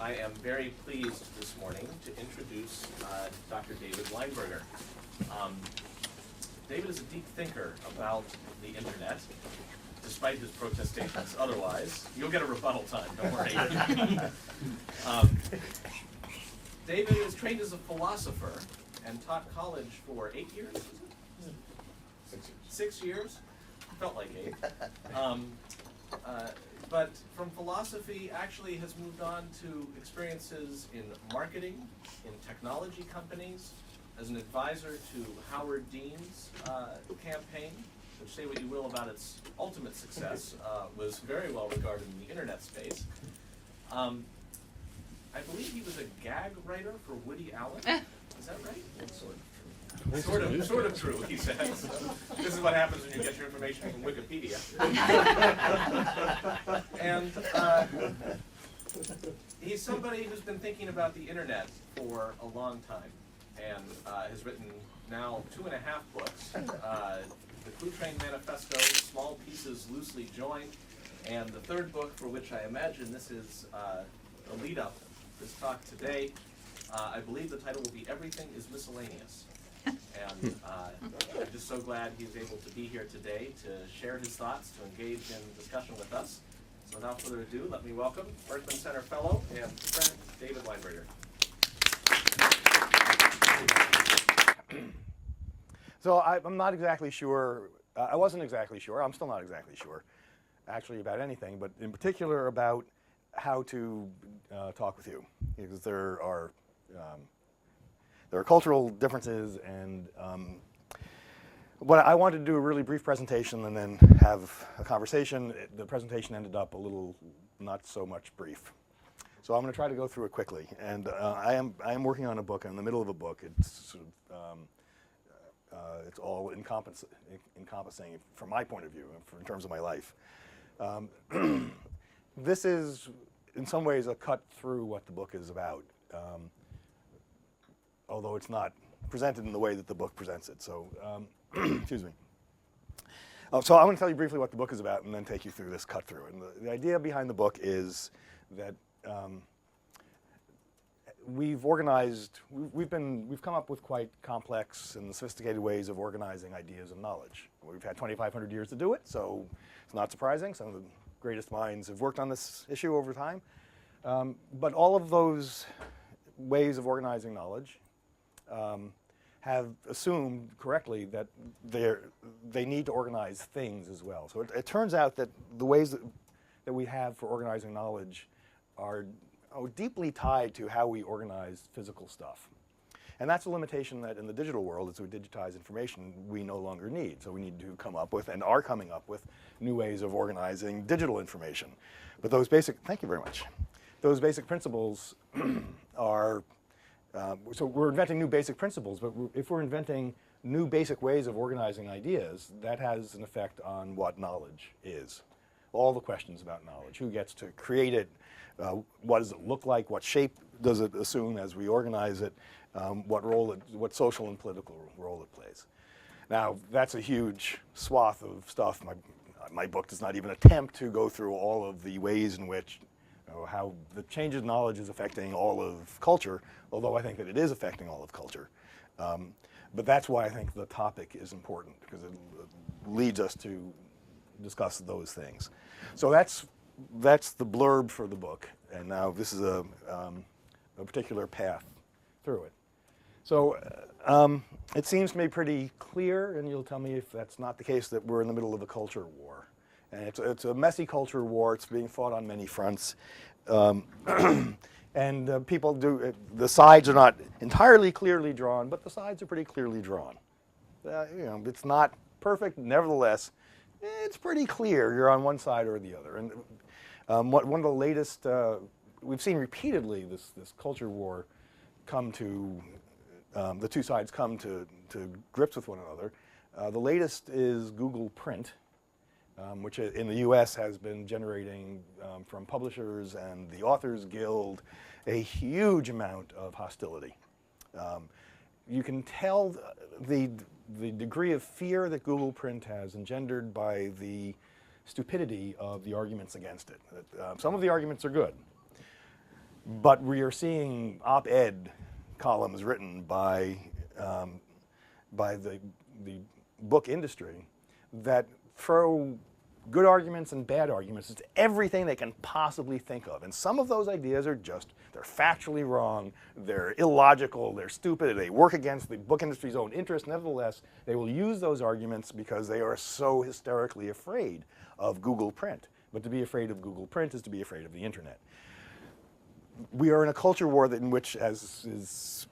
I am very pleased this morning to introduce Dr. David Weinberger. David is a deep thinker about the internet, despite his protestations otherwise. You'll get a rebuttal time, don't worry. David is trained as a philosopher and taught college for 8 years? 6 years? Felt like 8. But from philosophy actually has moved on to experiences in marketing, in technology companies, as an advisor to Howard Dean's campaign, which, say what you will about its ultimate success, was very well regarded in the internet space. I believe he was a gag writer for Woody Allen. Is that right? Sort of true, he says. So this is what happens when you get your information from Wikipedia. And he's somebody who's been thinking about the internet for a long time, and has written now 2.5 books. The Clue Train Manifesto, Small Pieces Loosely Joined, and the third book, for which I imagine this is a lead-up to this talk today. I believe the title will be Everything is Miscellaneous. And I'm just so glad he's able to be here today to share his thoughts, to engage in discussion with us. So without further ado, let me welcome Berkman Center Fellow and friend David Weinberger. So I'm not exactly sure, I wasn't exactly sure, I'm still not exactly sure, actually, about anything, but in particular about how to talk with you, because there are cultural differences, and what I wanted to do a really brief presentation and then have a conversation. The presentation ended up a little not so much brief. So I'm going to try to go through it quickly. And I am working on a book. I'm in the middle of a book. It's sort of, it's all encompassing from my point of view, in terms of my life. This is, in some ways, a cut through what the book is about. Although it's not presented in the way that the book presents it. So, excuse me. So I'm going to tell you briefly what the book is about and then take you through this cut through. And the idea behind the book is that we've come up with quite complex and sophisticated ways of organizing ideas and knowledge. We've had 2,500 years to do it, so it's not surprising. Some of the greatest minds have worked on this issue over time. But all of those ways of organizing knowledge have assumed correctly that they need to organize things as well. So it turns out that the ways that we have for organizing knowledge are deeply tied to how we organize physical stuff. And that's a limitation that in the digital world, as we digitize information, we no longer need. So we need to come up with, and are coming up with, new ways of organizing digital information. But those basic, thank you very much. Those basic principles are, so we're inventing new basic principles, but if we're inventing new basic ways of organizing ideas, that has an effect on what knowledge is. All the questions about knowledge, who gets to create it, what does it look like, what shape does it assume as we organize it, what social and political role it plays. Now, that's a huge swath of stuff. My book does not even attempt to go through all of the ways in which how the change in knowledge is affecting all of culture, although I think that it is affecting all of culture. But that's why I think the topic is important, because it leads us to discuss those things. So that's the blurb for the book, and now this is a particular path through it. So it seems to me pretty clear, and you'll tell me if that's not the case, that we're in the middle of a culture war. And it's a messy culture war. It's being fought on many fronts. And people do, the sides are not entirely clearly drawn, but the sides are pretty clearly drawn. It's not perfect, nevertheless, it's pretty clear you're on one side or the other. And one of the latest, we've seen repeatedly this culture war come to, the two sides come to grips with one another. The latest is Google Print, which in the US has been generating from publishers and the Authors Guild a huge amount of hostility. You can tell the degree of fear that Google Print has engendered by the stupidity of the arguments against it. Some of the arguments are good. But we are seeing op-ed columns written by the book industry that throw good arguments and bad arguments. It's everything they can possibly think of. And some of those ideas are just, they're factually wrong, they're illogical, they're stupid, they work against the book industry's own interest. Nevertheless, they will use those arguments because they are so hysterically afraid of Google Print. But to be afraid of Google Print is to be afraid of the internet. We are in a culture war that in which, as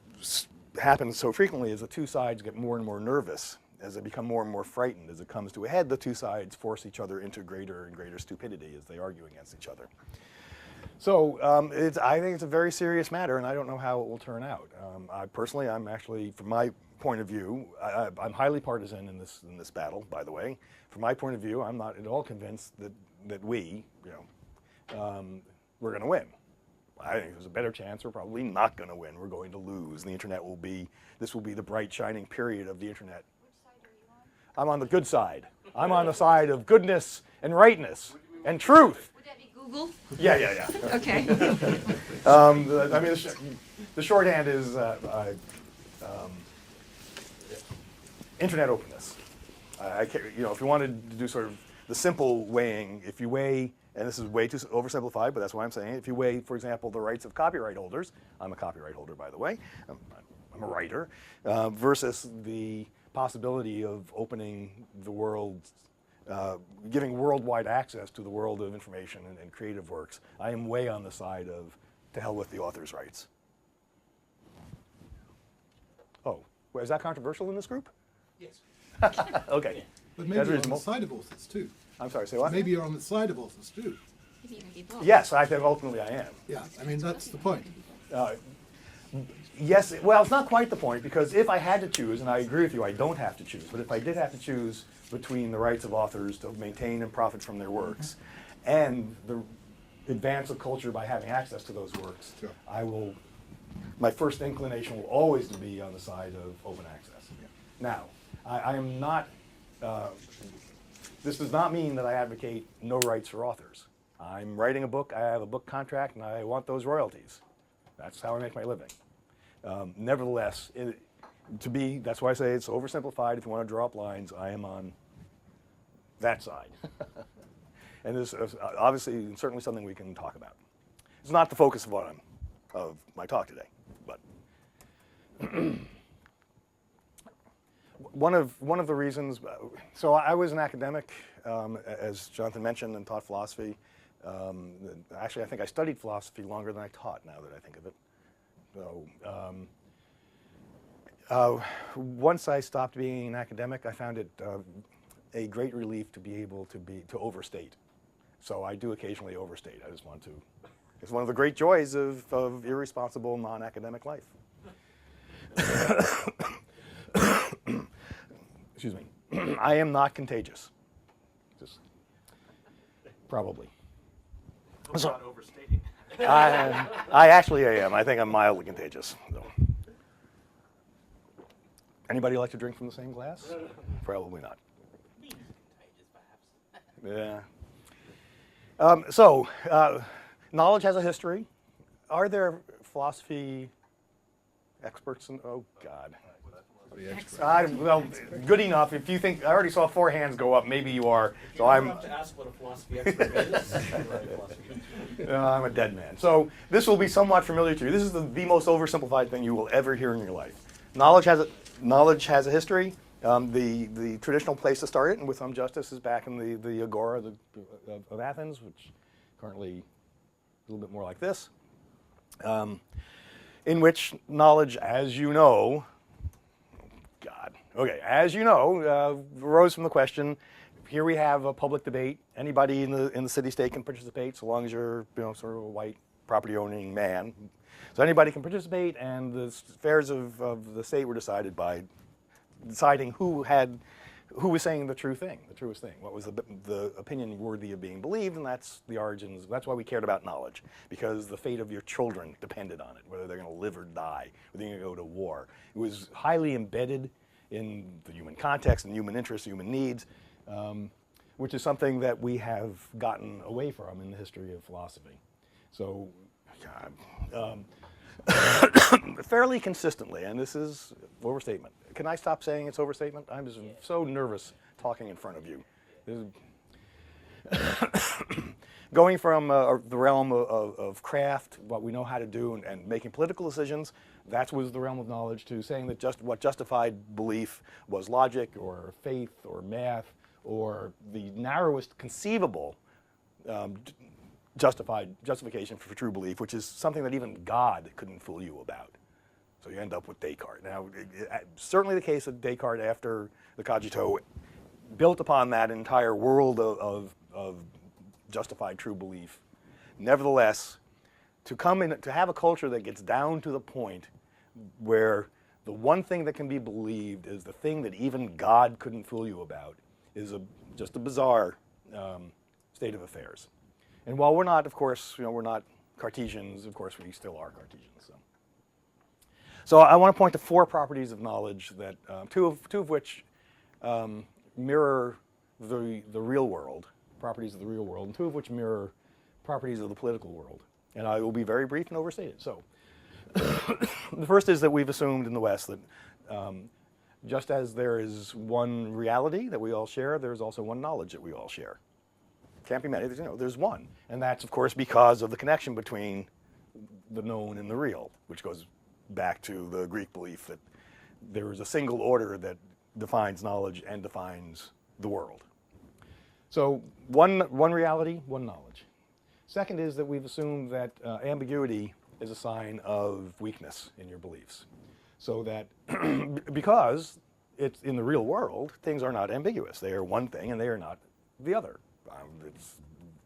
happens so frequently, as the two sides get more and more nervous, as they become more and more frightened, as it comes to a head, the two sides force each other into greater and greater stupidity as they argue against each other. So I think it's a very serious matter, and I don't know how it will turn out. Personally, I'm actually, from my point of view, I'm highly partisan in this battle, by the way. From my point of view, I'm not at all convinced that we, we're going to win. I think there's a better chance we're probably not going to win. We're going to lose. The internet will be, this will be the bright, shining period of the internet. I'm on the good side. I'm on the side of goodness and rightness and truth. Would that be Google? Yeah. Okay. I mean, the shorthand is internet openness. If you wanted to do sort of the simple weighing, if you weigh, and this is way too oversimplified, but that's why I'm saying it, if you weigh, for example, the rights of copyright holders, I'm a copyright holder, by the way, I'm a writer, versus the possibility of opening the world, giving worldwide access to the world of information and creative works, I am way on the side of to hell with the author's rights. Oh, well, is that controversial in this group? Yes. Okay. But maybe you're on the side of authors too. I'm sorry, say what? Maybe you're on the side of authors too. Maybe you can be both. Yes, I think ultimately I am. Yeah, I mean, that's the point. Yes, well, it's not quite the point, because if I had to choose, and I agree with you, I don't have to choose, but if I did have to choose between the rights of authors to maintain and profit from their works and the advance of culture by having access to those works, Sure. my first inclination will always be on the side of open access. Yeah. Now, I am not, this does not mean that I advocate no rights for authors. I'm writing a book, I have a book contract, and I want those royalties. That's how I make my living. Nevertheless, that's why I say it's oversimplified. If you want to draw up lines, I am on that side. And this is obviously certainly something we can talk about. It's not the focus of my talk today, but one of the reasons. So I was an academic, as Jonathan mentioned, and taught philosophy. Actually, I think I studied philosophy longer than I taught. Now that I think of it. So once I stopped being an academic, I found it a great relief to be able to overstate. So I do occasionally overstate. I just want to. It's one of the great joys of irresponsible non-academic life. Excuse me. I am not contagious. Just probably. Hope not overstating. I actually am. I think I'm mildly contagious. So. Anybody like to drink from the same glass? Probably not. Yeah. Knowledge has a history. Are there philosophy experts? Oh God. Well, good enough. If you think, I already saw 4 hands go up. Maybe you are. So I'm about to ask what a philosophy expert is. I'm a dead man. So this will be somewhat familiar to you. This is the most oversimplified thing you will ever hear in your life. Knowledge has a history. The traditional place to start it, and with some justice, is back in the Agora of Athens, which currently is a little bit more like this, in which knowledge, as you know, arose from the question. Here we have a public debate. Anybody in the city-state can participate, so long as you're sort of a white property-owning man. So anybody can participate, and the affairs of the state were decided by deciding who was saying the truest thing, what was the opinion worthy of being believed, and that's the origins. That's why we cared about knowledge, because the fate of your children depended on it, whether they're going to live or die, whether they're going to go to war. It was highly embedded in the human context and human interests, human needs, which is something that we have gotten away from in the history of philosophy. So fairly consistently, and this is overstatement. Can I stop saying it's overstatement? I'm just so nervous talking in front of you. Going from the realm of craft, what we know how to do, and making political decisions, that was the realm of knowledge, to saying that what justified belief was logic or faith or math or the narrowest conceivable justification for true belief, which is something that even God couldn't fool you about. So you end up with Descartes. Now, certainly the case of Descartes after the Cogito built upon that entire world of justified true belief. Nevertheless, to have a culture that gets down to the point where the one thing that can be believed is the thing that even God couldn't fool you about is just a bizarre state of affairs. And while we're not, of course, we're not Cartesians, of course we still are Cartesians. So I want to point to 4 properties of knowledge that two of which mirror the real world, properties of the real world, and 2 of which mirror properties of the political world. And I will be very brief and overstate it. So the first is that we've assumed in the West that just as there is one reality that we all share, there's also one knowledge that we all share. Can't be many, there's one. And that's, of course, because of the connection between the known and the real, which goes back to the Greek belief that there is a single order that defines knowledge and defines the world. So one reality, one knowledge. Second is that we've assumed that ambiguity is a sign of weakness in your beliefs. So that because it's in the real world, things are not ambiguous. They are one thing and they are not the other.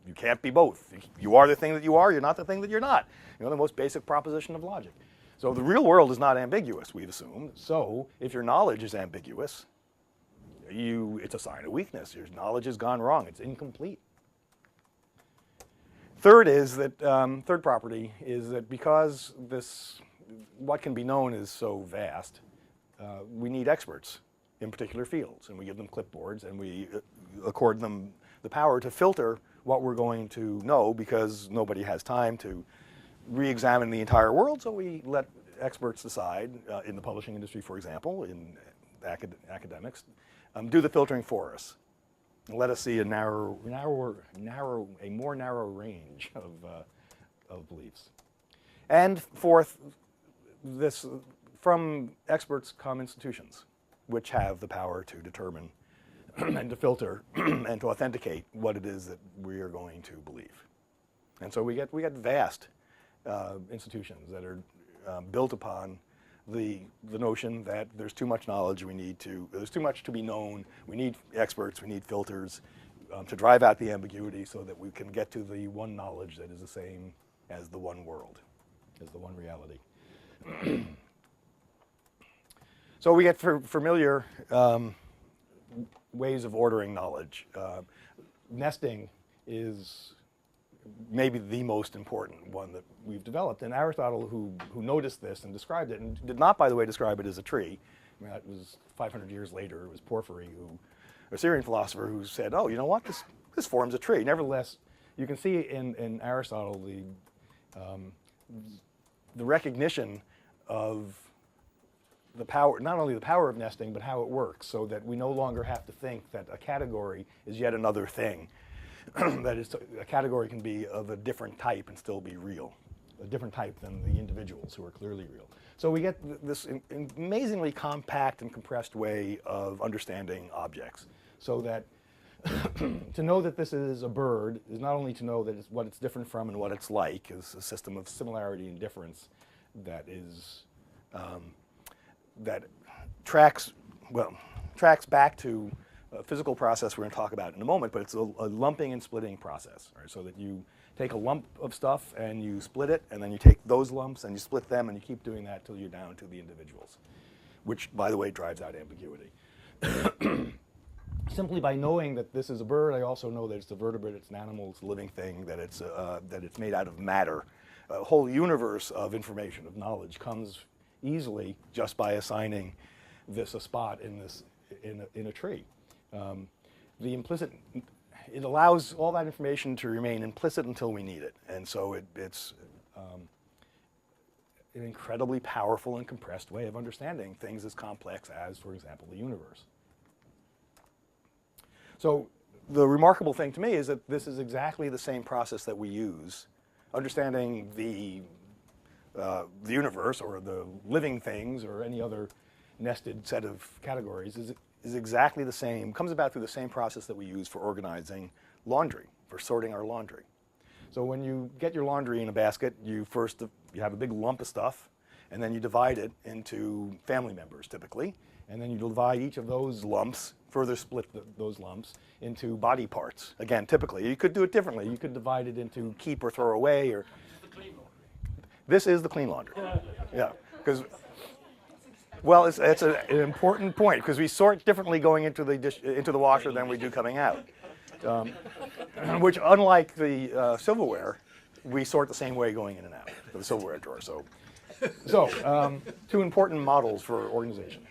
You can't be both. You are the thing that you are, you're not the thing that you're not. The most basic proposition of logic. So the real world is not ambiguous, we've assumed. So if your knowledge is ambiguous, it's a sign of weakness. Your knowledge has gone wrong. It's incomplete. Third property is that because what can be known is so vast, we need experts in particular fields, and we give them clipboards, and we accord them the power to filter what we're going to know, because nobody has time to re-examine the entire world, so we let experts decide, in the publishing industry, for example, in academics, do the filtering for us. And let us see a more narrow range of beliefs. And fourth, from experts come institutions, which have the power to determine and to filter and to authenticate what it is that we are going to believe. And so we get vast institutions that are built upon the notion that there's too much knowledge, there's too much to be known, we need experts, we need filters to drive out the ambiguity so that we can get to the one knowledge that is the same as the one world, as the one reality. So we get familiar ways of ordering knowledge. Nesting is maybe the most important one that we've developed. And Aristotle, who noticed this and described it, and did not, by the way, describe it as a tree. I mean, that was 500 years later. It was Porphyry, a Syrian philosopher, who said, oh, you know what, this forms a tree. Nevertheless, you can see in Aristotle the recognition of the power, not only the power of nesting, but how it works, so that we no longer have to think that a category is yet another thing. That is, a category can be of a different type and still be real, a different type than the individuals who are clearly real. So we get this amazingly compact and compressed way of understanding objects, so that to know that this is a bird is not only to know that it's what it's different from and what it's like, is a system of similarity and difference that is that tracks back to a physical process we're going to talk about in a moment, but it's a lumping and splitting process, right? So that you take a lump of stuff and you split it, and then you take those lumps and you split them, and you keep doing that till you're down to the individuals, which, by the way, drives out ambiguity. Simply by knowing that this is a bird, I also know that it's a vertebrate, it's an animal, it's a living thing, that it's made out of matter. A whole universe of information, of knowledge, comes easily just by assigning this a spot in a tree. It allows all that information to remain implicit until we need it, and so it's an incredibly powerful and compressed way of understanding things as complex as, for example, the universe. So the remarkable thing to me is that this is exactly the same process that we use. Understanding the universe or the living things or any other nested set of categories is exactly the same, comes about through the same process that we use for organizing laundry, for sorting our laundry. So when you get your laundry in a basket, you have a big lump of stuff, and then you divide it into family members, typically, and then you divide each of those lumps, further split those lumps into body parts. Again, typically, you could do it differently. You could divide it into keep or throw away, or this is the clean laundry. Yeah, because well, it's an important point because we sort differently going into the washer than we do coming out. Which, unlike the silverware, we sort the same way going in and out of the silverware drawer. So two important models for organization.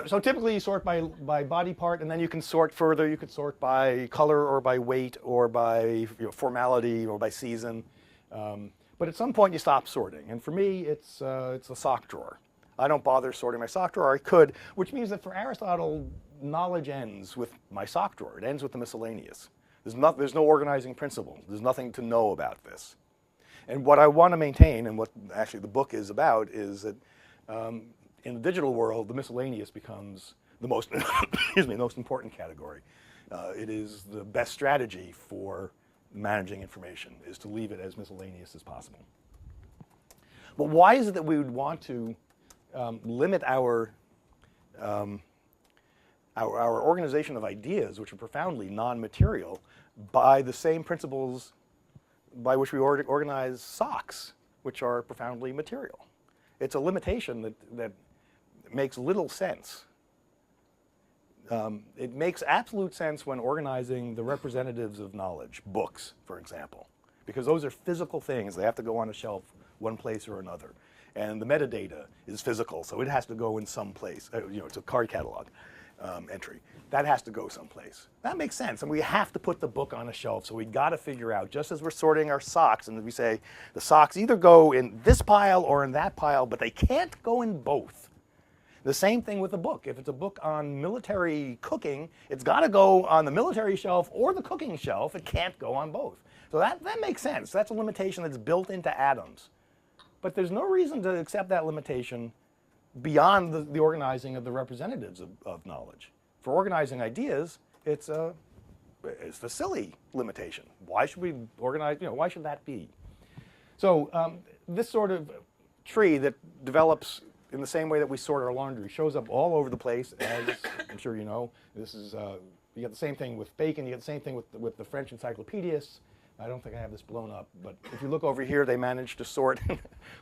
So typically you sort by body part, and then you can sort further. You could sort by color or by weight or by formality or by season. But at some point you stop sorting. And for me, it's a sock drawer. I don't bother sorting my sock drawer. I could, which means that for Aristotle, knowledge ends with my sock drawer. It ends with the miscellaneous. There's no organizing principle. There's nothing to know about this. And what I want to maintain, and what actually the book is about, is that in the digital world, the miscellaneous becomes the most, most important category. It is the best strategy for managing information, is to leave it as miscellaneous as possible. But why is it that we would want to limit our organization of ideas, which are profoundly non-material, by the same principles by which we organize socks, which are profoundly material? It's a limitation that makes little sense. It makes absolute sense when organizing the representatives of knowledge, books, for example, because those are physical things. They have to go on a shelf one place or another. And the metadata is physical, so it has to go in some place. It's a card catalog entry. That has to go someplace. That makes sense, and we have to put the book on a shelf, so we got to figure out, just as we're sorting our socks, and we say the socks either go in this pile or in that pile, but they can't go in both. The same thing with a book. If it's a book on military cooking, it's got to go on the military shelf or the cooking shelf. It can't go on both. So that makes sense. That's a limitation that's built into atoms. But there's no reason to accept that limitation beyond the organizing of the representatives of knowledge. For organizing ideas, it's a silly limitation. Why should we organize, why should that be? So this sort of tree that develops in the same way that we sort our laundry shows up all over the place, as I'm sure you know. This is, you get the same thing with Bacon, you get the same thing with the French encyclopedists. I don't think I have this blown up, but if you look over here, they managed to sort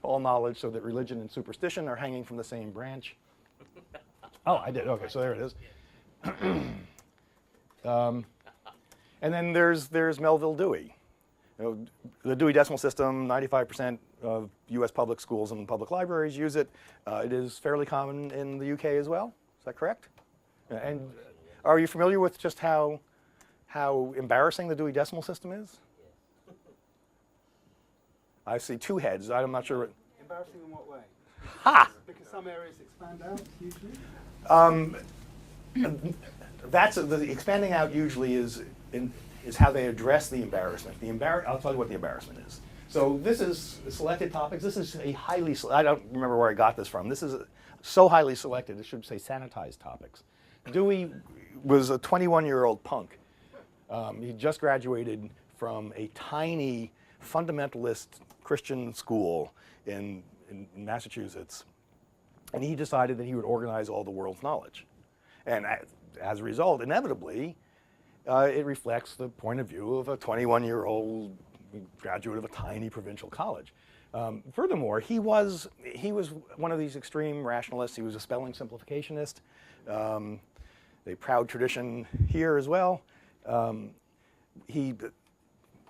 all knowledge so that religion and superstition are hanging from the same branch. Oh, I did. Okay, so there it is. And then there's Melville Dewey. The Dewey Decimal System, 95% of U.S. public schools and public libraries use it. It is fairly common in the UK as well. Is that correct? And are you familiar with just how embarrassing the Dewey Decimal System is? I see two heads. I'm not sure. Embarrassing in what way? Ha! Because some areas expand out hugely. That's the expanding out usually is how they address the embarrassment. I'll tell you what the embarrassment is. So this is selected topics. This is a highly, I don't remember where I got this from. This is so highly selected, it should say sanitized topics. Dewey was a 21-year-old punk. He just graduated from a tiny fundamentalist Christian school in Massachusetts, and he decided that he would organize all the world's knowledge. And as a result, inevitably, it reflects the point of view of a 21-year-old graduate of a tiny provincial college. Furthermore, he was one of these extreme rationalists. He was a spelling simplificationist, a proud tradition here as well.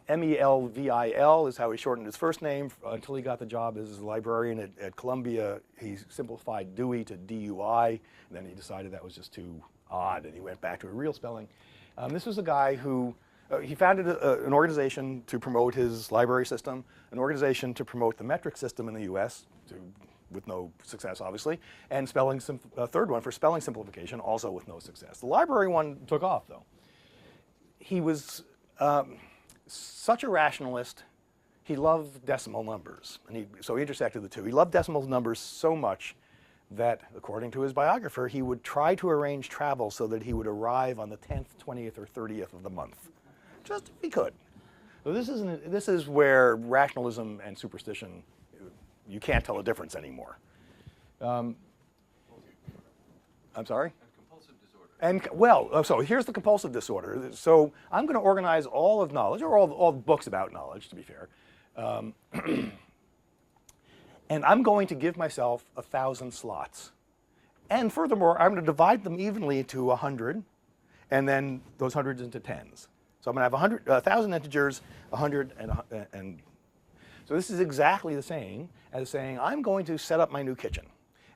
Melvil is how he shortened his first name until he got the job as a librarian at Columbia. He simplified Dewey to D-U-I, and then he decided that was just too odd, and he went back to a real spelling. This was a guy who He founded an organization to promote his library system, an organization to promote the metric system in the US, with no success, obviously, and a third one for spelling simplification, also with no success. The library one took off, though. He was such a rationalist. He loved decimal numbers, and so he intersected the two. He loved decimal numbers so much that, according to his biographer, he would try to arrange travel so that he would arrive on the 10th, 20th, or 30th of the month, just if he could. So this is where rationalism and superstition, you can't tell a difference anymore. I'm sorry? Compulsive disorder. So here's the compulsive disorder. So I'm going to organize all of knowledge, or all books about knowledge, to be fair. And I'm going to give myself 1,000 slots. And furthermore, I'm going to divide them evenly into 100, and then those hundreds into tens. So I'm going to have 1,000 integers, 100, and so this is exactly the same as saying I'm going to set up my new kitchen.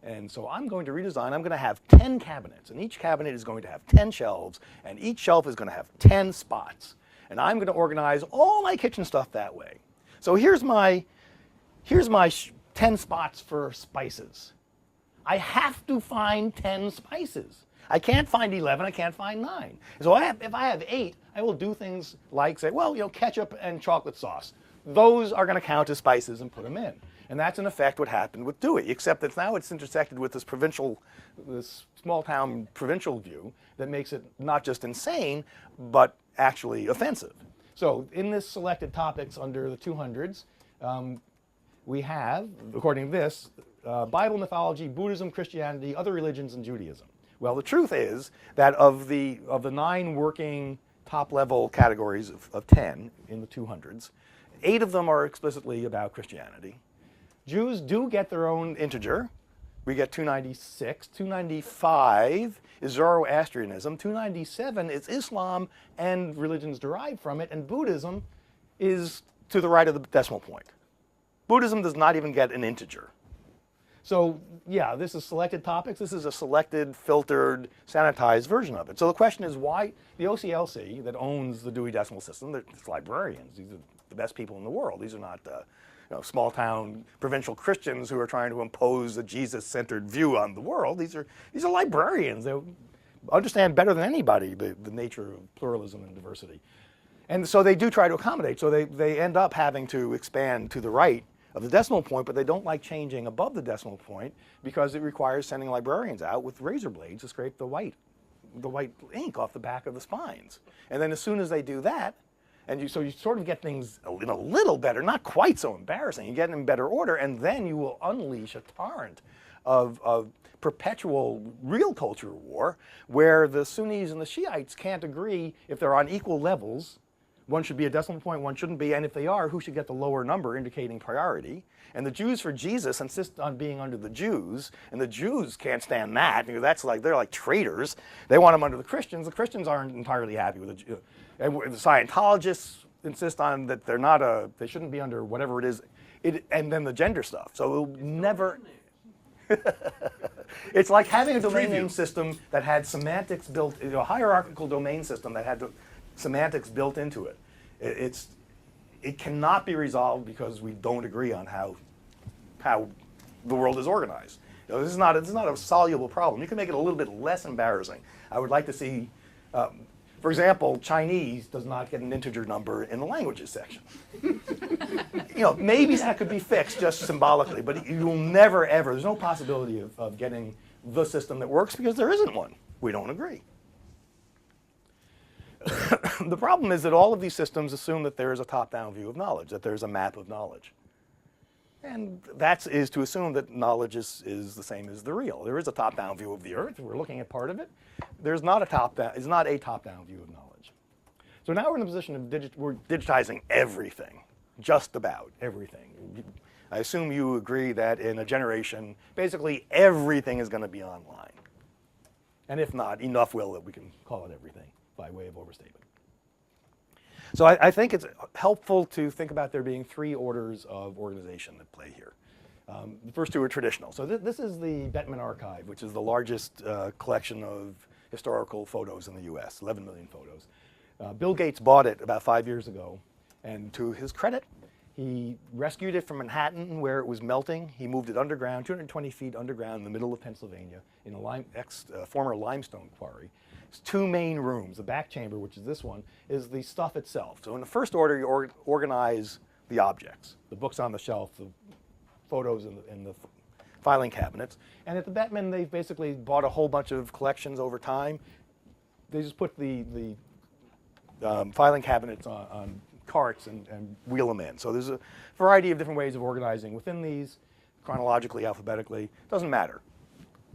And so I'm going to redesign. I'm going to have 10 cabinets, and each cabinet is going to have 10 shelves, and each shelf is going to have 10 spots. And I'm going to organize all my kitchen stuff that way. So here's my 10 spots for spices. I have to find 10 spices. I can't find 11, I can't find 9. So if I have 8, I will do things like say, well, ketchup and chocolate sauce. Those are going to count as spices and put them in. And that's in effect what happened with Dewey, except that now it's intersected with this small town provincial view that makes it not just insane, but actually offensive. So in this selected topics under the 200s, we have, according to this, Bible, mythology, Buddhism, Christianity, other religions, and Judaism. Well, the truth is that of the 9 working top-level categories of 10 in the 200s, 8 of them are explicitly about Christianity. Jews do get their own integer. We get 296. 295 is Zoroastrianism. 297 is Islam and religions derived from it. And Buddhism is to the right of the decimal point. Buddhism does not even get an integer. So yeah, this is selected topics. This is a selected, filtered, sanitized version of it. So the question is why the OCLC that owns the Dewey Decimal System, they're librarians. These are the best people in the world. These are not small town provincial Christians who are trying to impose a Jesus-centered view on the world. These are librarians. They understand better than anybody the nature of pluralism and diversity. And so they do try to accommodate. So they end up having to expand to the right of the decimal point, but they don't like changing above the decimal point because it requires sending librarians out with razor blades to scrape the white ink off the back of the spines. And then as soon as they do that, so you sort of get things in a little better, not quite so embarrassing. You get them in better order, and then you will unleash a torrent of perpetual real culture war where the Sunnis and the Shiites can't agree if they're on equal levels. One should be a decimal point, one shouldn't be, and if they are, who should get the lower number indicating priority? And the Jews for Jesus insist on being under the Jews, and the Jews can't stand that. They're like traitors. They want them under the Christians. The Christians aren't entirely happy with the Jews. And the Scientologists insist on that they shouldn't be under whatever it is. And then the gender stuff. So it'll never. It's like having a domain name system that had semantics built, a hierarchical domain system that had semantics built into it. It cannot be resolved because we don't agree on how the world is organized. This is not a soluble problem. You can make it a little bit less embarrassing. I would like to see, for example, Chinese does not get an integer number in the languages section. Maybe that could be fixed just symbolically, but you will never ever. There's no possibility of getting the system that works because there isn't one. We don't agree. The problem is that all of these systems assume that there is a top-down view of knowledge, that there's a map of knowledge. And that is to assume that knowledge is the same as the real. There is a top-down view of the Earth. We're looking at part of it. There's not a top-down view of knowledge. So now we're in a position of we're digitizing everything, just about everything. I assume you agree that in a generation, basically everything is going to be online. And if not, enough will that we can call it everything by way of overstatement. So I think it's helpful to think about there being 3 orders of organization that play here. The first 2 are traditional. So this is the Berkman archive, which is the largest collection of historical photos in the US, 11 million photos. Bill Gates bought it about 5 years ago, and to his credit, he rescued it from Manhattan where it was melting. He moved it underground, 220 feet underground in the middle of Pennsylvania in a former limestone quarry. It's 2 main rooms. The back chamber, which is this one, is the stuff itself. So in the first order, you organize the objects, the books on the shelf, the photos in the filing cabinets. And at the Berkman, they've basically bought a whole bunch of collections over time. They just put the filing cabinets on carts and wheel them in. So there's a variety of different ways of organizing within these, chronologically, alphabetically. Doesn't matter.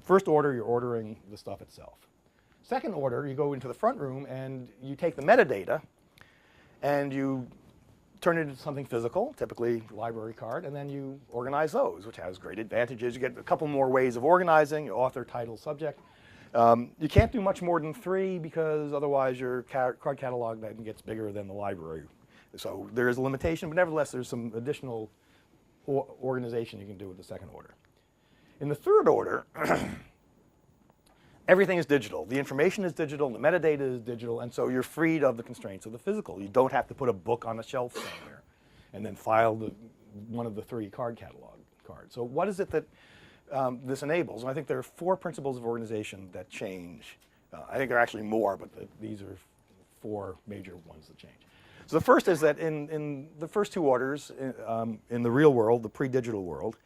First order, you're ordering the stuff itself. Second order, you go into the front room and you take the metadata and you turn it into something physical, typically library card, and then you organize those, which has great advantages. You get a couple more ways of organizing, author, title, subject. You can't do much more than 3 because otherwise your card catalog then gets bigger than the library. So there is a limitation, but nevertheless there's some additional organization you can do with the second order. In the third order, everything is digital. The information is digital, the metadata is digital, and so you're freed of the constraints of the physical. You don't have to put a book on a shelf somewhere and then file one of the 3 card catalog cards. So what is it that this enables? And I think there are 4 principles of organization that change. I think there are actually more, but these are 4 major ones that change. So the first is that in the first 2 orders, in the real world, the pre-digital world,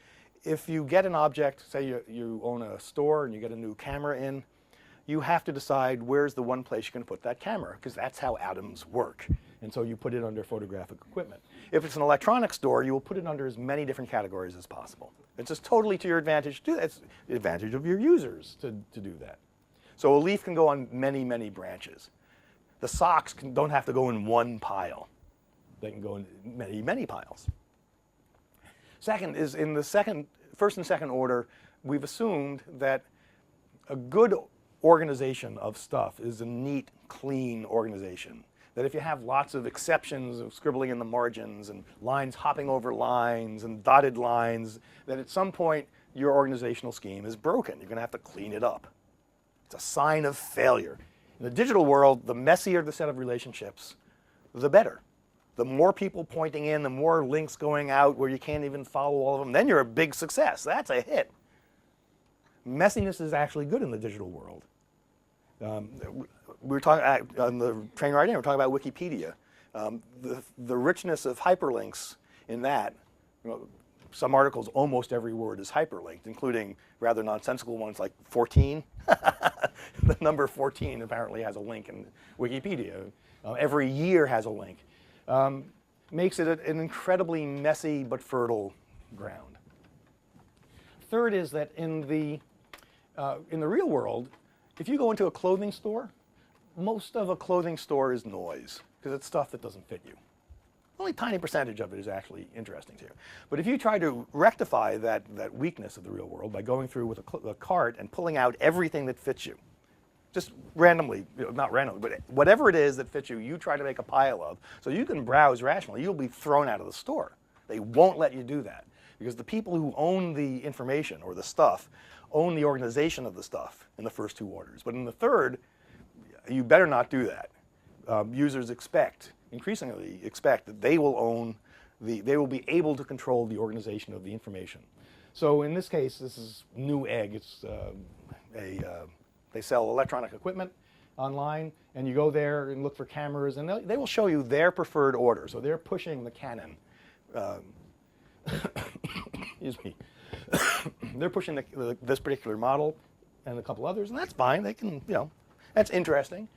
if you get an object, say you own a store and you get a new camera in, you have to decide where's the one place you're going to put that camera, because that's how atoms work. And so you put it under photographic equipment. If it's an electronics store, you will put it under as many different categories as possible. It's just totally to your advantage to do that. It's the advantage of your users to do that. So a leaf can go on many, many branches. The socks don't have to go in one pile. They can go in many, many piles. Second is in the first and second order, we've assumed that a good organization of stuff is a neat, clean organization. That if you have lots of exceptions of scribbling in the margins and lines hopping over lines and dotted lines, that at some point your organizational scheme is broken. You're going to have to clean it up. It's a sign of failure. In the digital world, the messier the set of relationships, the better. The more people pointing in, the more links going out where you can't even follow all of them, then you're a big success. That's a hit. Messiness is actually good in the digital world. We were talking on the train ride in, we're talking about Wikipedia. The richness of hyperlinks in that, some articles, almost every word is hyperlinked, including rather nonsensical ones like 14. The number 14 apparently has a link in Wikipedia. Every year has a link. Makes it an incredibly messy but fertile ground. Third is that in the real world, if you go into a clothing store, most of a clothing store is noise because it's stuff that doesn't fit you. Only a tiny percentage of it is actually interesting to you. But if you try to rectify that weakness of the real world by going through with a cart and pulling out everything that fits you, just randomly, not randomly, but whatever it is that fits you, you try to make a pile of, so you can browse rationally, you'll be thrown out of the store. They won't let you do that because the people who own the information or the stuff own the organization of the stuff in the first 2 orders. But in the third, you better not do that. Users increasingly expect that they will be able to control the organization of the information. So in this case, this is Newegg. It's they sell electronic equipment online, and you go there and look for cameras, and they will show you their preferred order. So they're pushing the Canon. Excuse me. They're pushing this particular model and a couple others, and that's fine. They can, that's interesting.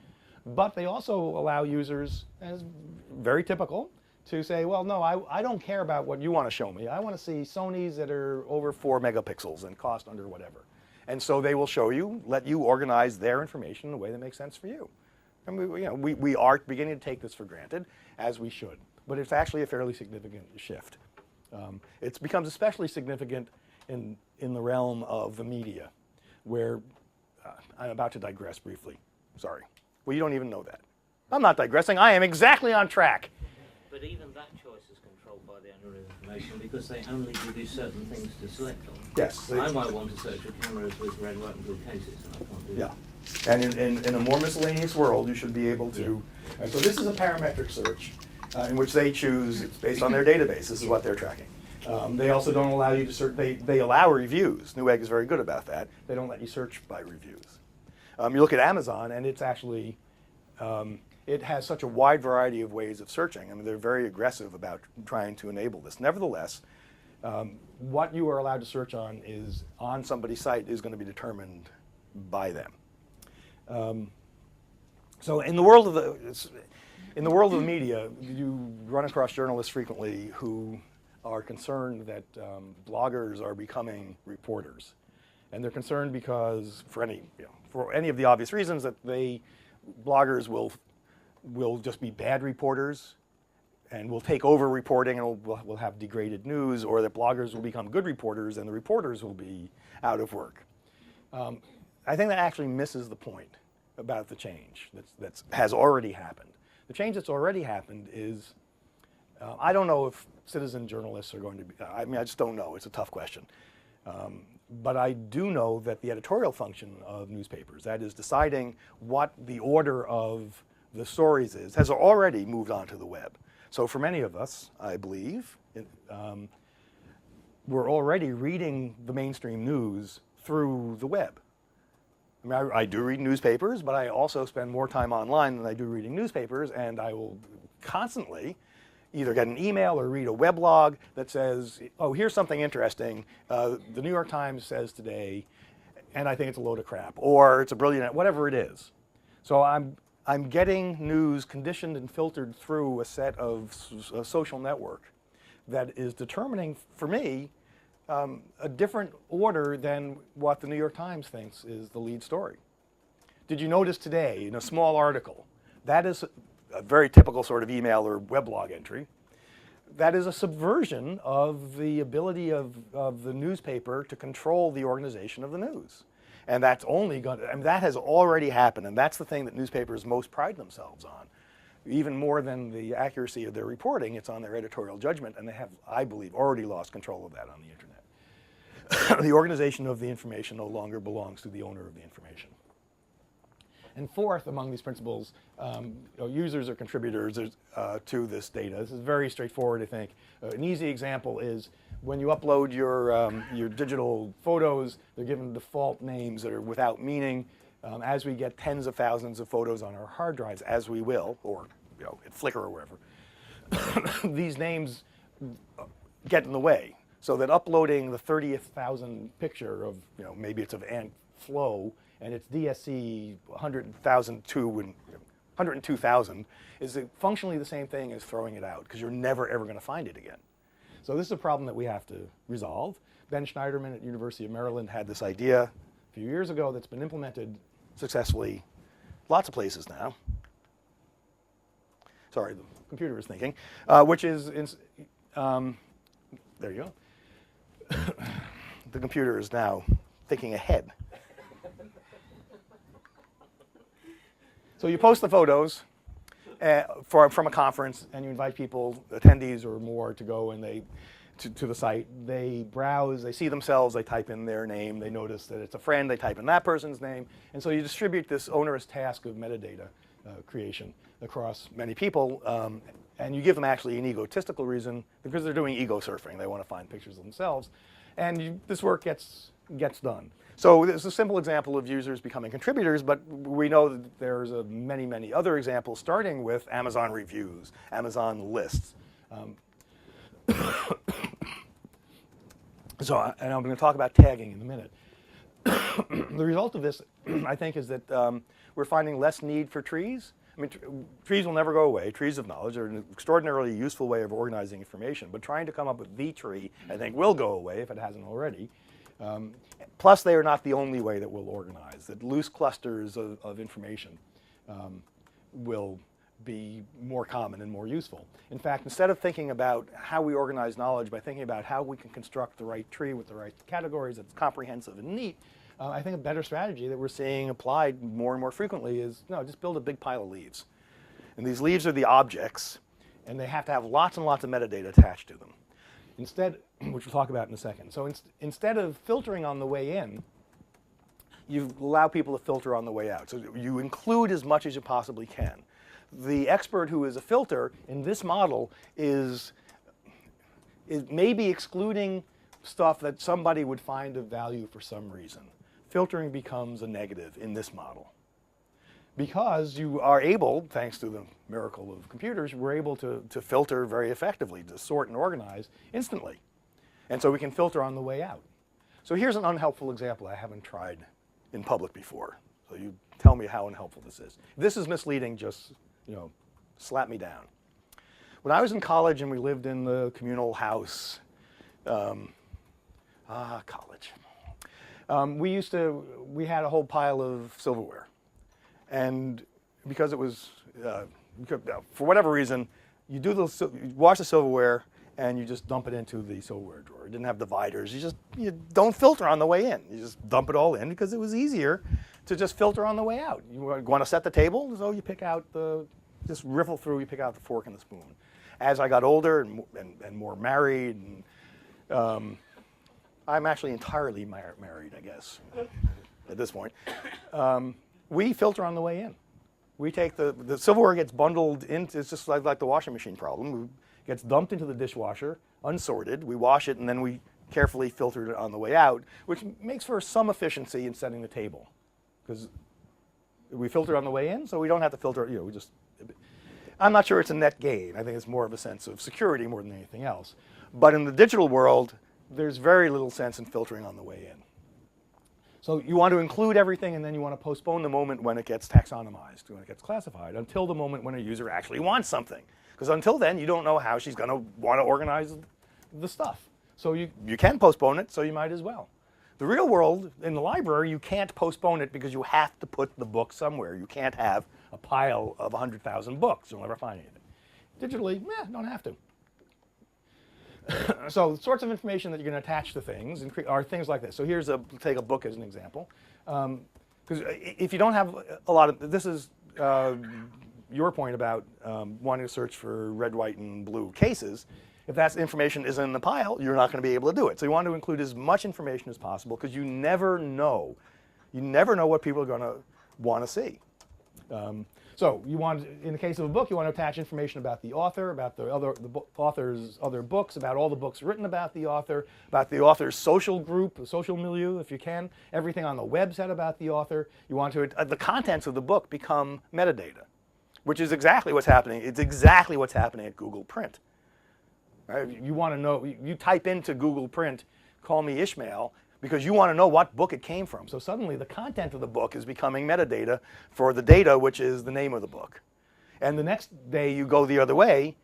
But they also allow users, as very typical, to say, well, no, I don't care about what you want to show me. I want to see Sonys that are over 4 megapixels and cost under whatever. And so they will show you, let you organize their information in a way that makes sense for you. And we are beginning to take this for granted, as we should. But it's actually a fairly significant shift. It becomes especially significant in the realm of the media, where I'm about to digress briefly. Sorry. Well, you don't even know that. I'm not digressing. I am exactly on track. But even that choice is controlled by the owner of information because they only give you certain things to select on. Yes. I might want to search for cameras with red, white, and blue cases, and I can't do that. And in a more miscellaneous world, you should be able to. And so this is a parametric search in which they choose, it's based on their database. This is what they're tracking. They also don't allow you to search. They allow reviews. Newegg is very good about that. They don't let you search by reviews. You look at Amazon, and it's actually, it has such a wide variety of ways of searching. I mean, they're very aggressive about trying to enable this. Nevertheless, what you are allowed to search on is on somebody's site is going to be determined by them. So in the world of the media, you run across journalists frequently who are concerned that bloggers are becoming reporters, and they're concerned because for any of the obvious reasons that bloggers will just be bad reporters and will take over reporting and will have degraded news, or that bloggers will become good reporters and the reporters will be out of work. I think that actually misses the point about the change that has already happened. The change that's already happened is, I don't know if citizen journalists are going to be, I mean, I just don't know. It's a tough question. But I do know that the editorial function of newspapers, that is deciding what the order of the stories is, has already moved on to the web. So for many of us, I believe, we're already reading the mainstream news through the web. I mean, I do read newspapers, but I also spend more time online than I do reading newspapers, and I will constantly either get an email or read a weblog that says, oh, here's something interesting. The New York Times says today, and I think it's a load of crap, or it's a brilliant, whatever it is. So I'm getting news conditioned and filtered through a set of a social network that is determining, for me, a different order than what the New York Times thinks is the lead story. Did you notice today in a small article, that is a very typical sort of email or weblog entry, that is a subversion of the ability of the newspaper to control the organization of the news. And that's only going to, I mean, that has already happened, and that's the thing that newspapers most pride themselves on. Even more than the accuracy of their reporting, it's on their editorial judgment, and they have, I believe, already lost control of that on the internet. The organization of the information no longer belongs to the owner of the information. And fourth, among these principles, users or contributors to this data. This is very straightforward, I think. An easy example is when you upload your digital photos, they're given default names that are without meaning. As we get tens of thousands of photos on our hard drives, as we will, or at Flickr or wherever, these names get in the way. So that uploading the 30,000th picture of, maybe it's of Ant Flo, and it's DSC 102,000 is functionally the same thing as throwing it out, because you're never ever going to find it again. So this is a problem that we have to resolve. Ben Schneiderman at University of Maryland had this idea a few years ago that's been implemented successfully lots of places now. Sorry, the computer is thinking, which is, there you go. The computer is now thinking ahead. So you post the photos from a conference, and you invite people, attendees or more, to go and to the site. They browse, they see themselves, they type in their name, they notice that it's a friend, they type in that person's name, and so you distribute this onerous task of metadata creation across many people, and you give them actually an egotistical reason, because they're doing ego surfing. They want to find pictures of themselves, and this work gets done. So this is a simple example of users becoming contributors, but we know that there's many, many other examples, starting with Amazon reviews, Amazon lists. And I'm going to talk about tagging in a minute. The result of this, I think, is that we're finding less need for trees. I mean, trees will never go away. Trees of knowledge are an extraordinarily useful way of organizing information, but trying to come up with the tree, I think, will go away if it hasn't already. Plus, they are not the only way that we'll organize. That loose clusters of information will be more common and more useful. In fact, instead of thinking about how we organize knowledge by thinking about how we can construct the right tree with the right categories that's comprehensive and neat, I think a better strategy that we're seeing applied more and more frequently is, no, just build a big pile of leaves. And these leaves are the objects, and they have to have lots and lots of metadata attached to them. Instead, which we'll talk about in a second. So instead of filtering on the way in, you allow people to filter on the way out. So you include as much as you possibly can. The expert who is a filter in this model is maybe excluding stuff that somebody would find of value for some reason. Filtering becomes a negative in this model. Because you are able, thanks to the miracle of computers, we're able to filter very effectively, to sort and organize instantly. And so we can filter on the way out. So here's an unhelpful example I haven't tried in public before. So you tell me how unhelpful this is. If this is misleading, just slap me down. When I was in college and we lived in the communal house, college. We had a whole pile of silverware. And because it was, for whatever reason, you wash the silverware and you just dump it into the silverware drawer. It didn't have dividers. You don't filter on the way in. You just dump it all in because it was easier to just filter on the way out. You want to set the table, so you pick out just riffle through, you pick out the fork and the spoon. As I got older and more married, and, I'm actually entirely married, I guess, at this point. We filter on the way in. We take the silverware gets bundled into, it's just like the washing machine problem. It gets dumped into the dishwasher, unsorted. We wash it, and then we carefully filter it on the way out, which makes for some efficiency in setting the table. Because we filter on the way in, so we don't have to filter, I'm not sure it's a net gain. I think it's more of a sense of security more than anything else. But in the digital world, there's very little sense in filtering on the way in. So you want to include everything, and then you want to postpone the moment when it gets taxonomized, when it gets classified, until the moment when a user actually wants something. Because until then, you don't know how she's going to want to organize the stuff. So you can postpone it, so you might as well. The real world, in the library, you can't postpone it because you have to put the book somewhere. You can't have a pile of 100,000 books. You'll never find anything. Digitally, don't have to. So the sorts of information that you're going to attach to things are things like this. So take a book as an example. Because if you don't have a lot of, this is your point about wanting to search for red, white, and blue cases. If that information is in the pile, you're not going to be able to do it. So you want to include as much information as possible because you never know. You never know what people are going to want to see. So in the case of a book, you want to attach information about the author, about the author's other books, about all the books written about the author's social group, the social milieu, if you can, everything on the website about the author. You want to the contents of the book become metadata, which is exactly what's happening. It's exactly what's happening at Google Print. Right? You want to know. You type into Google Print, "Call me Ishmael," because you want to know what book it came from. So suddenly the content of the book is becoming metadata for the data, which is the name of the book. And the next day you go the other way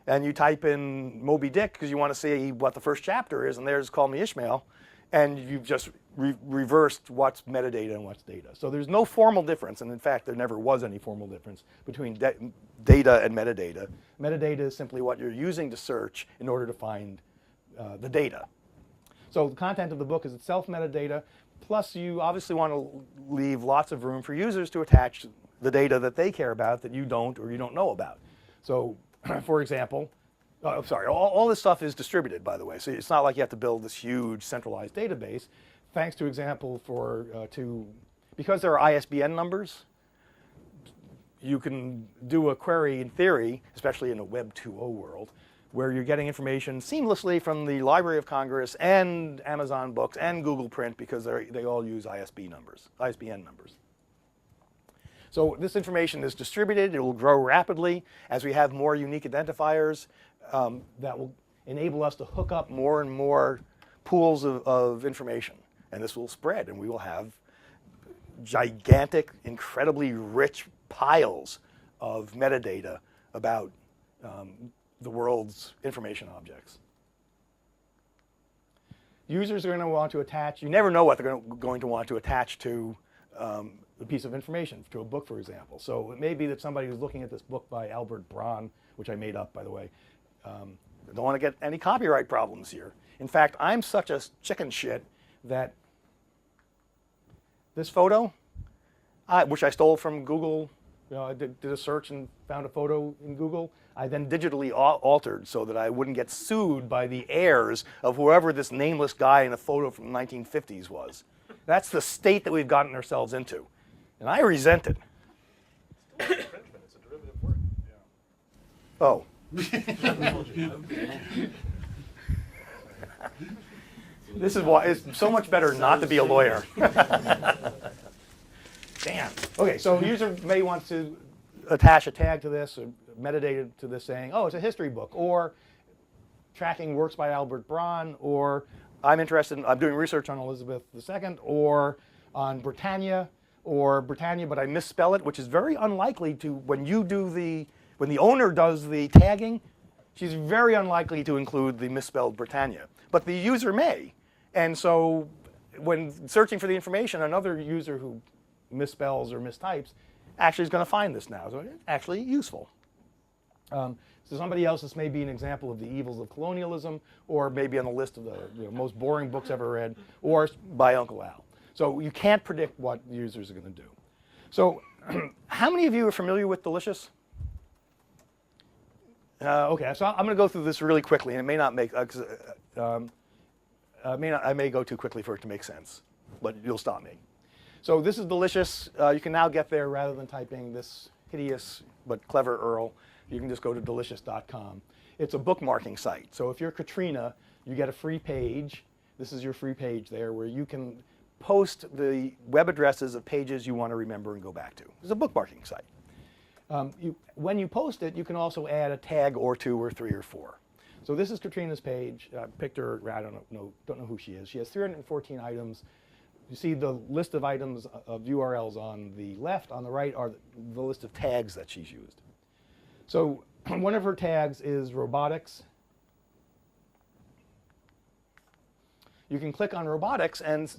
and you type in Moby Dick because you want to see what the first chapter is, and there's Call Me Ishmael, and you've just reversed what's metadata and what's data. So there's no formal difference, and in fact there never was any formal difference between data and metadata. Metadata is simply what you're using to search in order to find the data. So the content of the book is itself metadata, plus you obviously want to leave lots of room for users to attach the data that they care about that you don't or you don't know about. So, for example, all this stuff is distributed, by the way, so it's not like you have to build this huge centralized database. Thanks to example because there are ISBN numbers, you can do a query in theory, especially in a Web 2.0 world, where you're getting information seamlessly from the Library of Congress and Amazon Books and Google Print because they all use ISBN numbers. So this information is distributed. It will grow rapidly as we have more unique identifiers that will enable us to hook up more and more pools of information. And this will spread, and we will have gigantic, incredibly rich piles of metadata about the world's information objects. Users are going to want to attach, you never know what they're going to want to attach to a piece of information, to a book, for example. So it may be that somebody who's looking at this book by Albert Braun, which I made up, by the way, don't want to get any copyright problems here. In fact, I'm such a chicken shit that this photo, which I stole from Google, I did a search and found a photo in Google. I then digitally altered so that I wouldn't get sued by the heirs of whoever this nameless guy in a photo from the 1950s was. That's the state that we've gotten ourselves into. And I resent it. Infringement, it's a derivative work. Oh. This is why it's so much better not to be a lawyer. Damn. Okay, so a user may want to attach a tag to this, or metadata to this saying, oh, it's a history book, or tracking works by Albert Braun, or I'm doing research on Elizabeth II, or on Britannia, but I misspell it, which is very unlikely to, when the owner does the tagging, she's very unlikely to include the misspelled Britannia. But the user may. And so when searching for the information, another user who misspells or mistypes actually is going to find this now. So it's actually useful. So somebody else, this may be an example of the evils of colonialism, or maybe on the list of the most boring books ever read, or by Uncle Al. So you can't predict what the users are going to do. So how many of you are familiar with Delicious? Okay, so I'm going to go through this really quickly, and it may not make, I may go too quickly for it to make sense, but you'll stop me. So this is Delicious. You can now get there rather than typing this hideous but clever URL. You can just go to delicious.com. It's a bookmarking site. So if you're Katrina, you get a free page. This is your free page there where you can post the web addresses of pages you want to remember and go back to. It's a bookmarking site. When you post it, you can also add a tag or 2 or 3 or 4. So this is Katrina's page. I picked her, I don't know who she is. She has 314 items. You see the list of items of URLs on the left. On the right are the list of tags that she's used. So one of her tags is robotics. You can click on robotics, and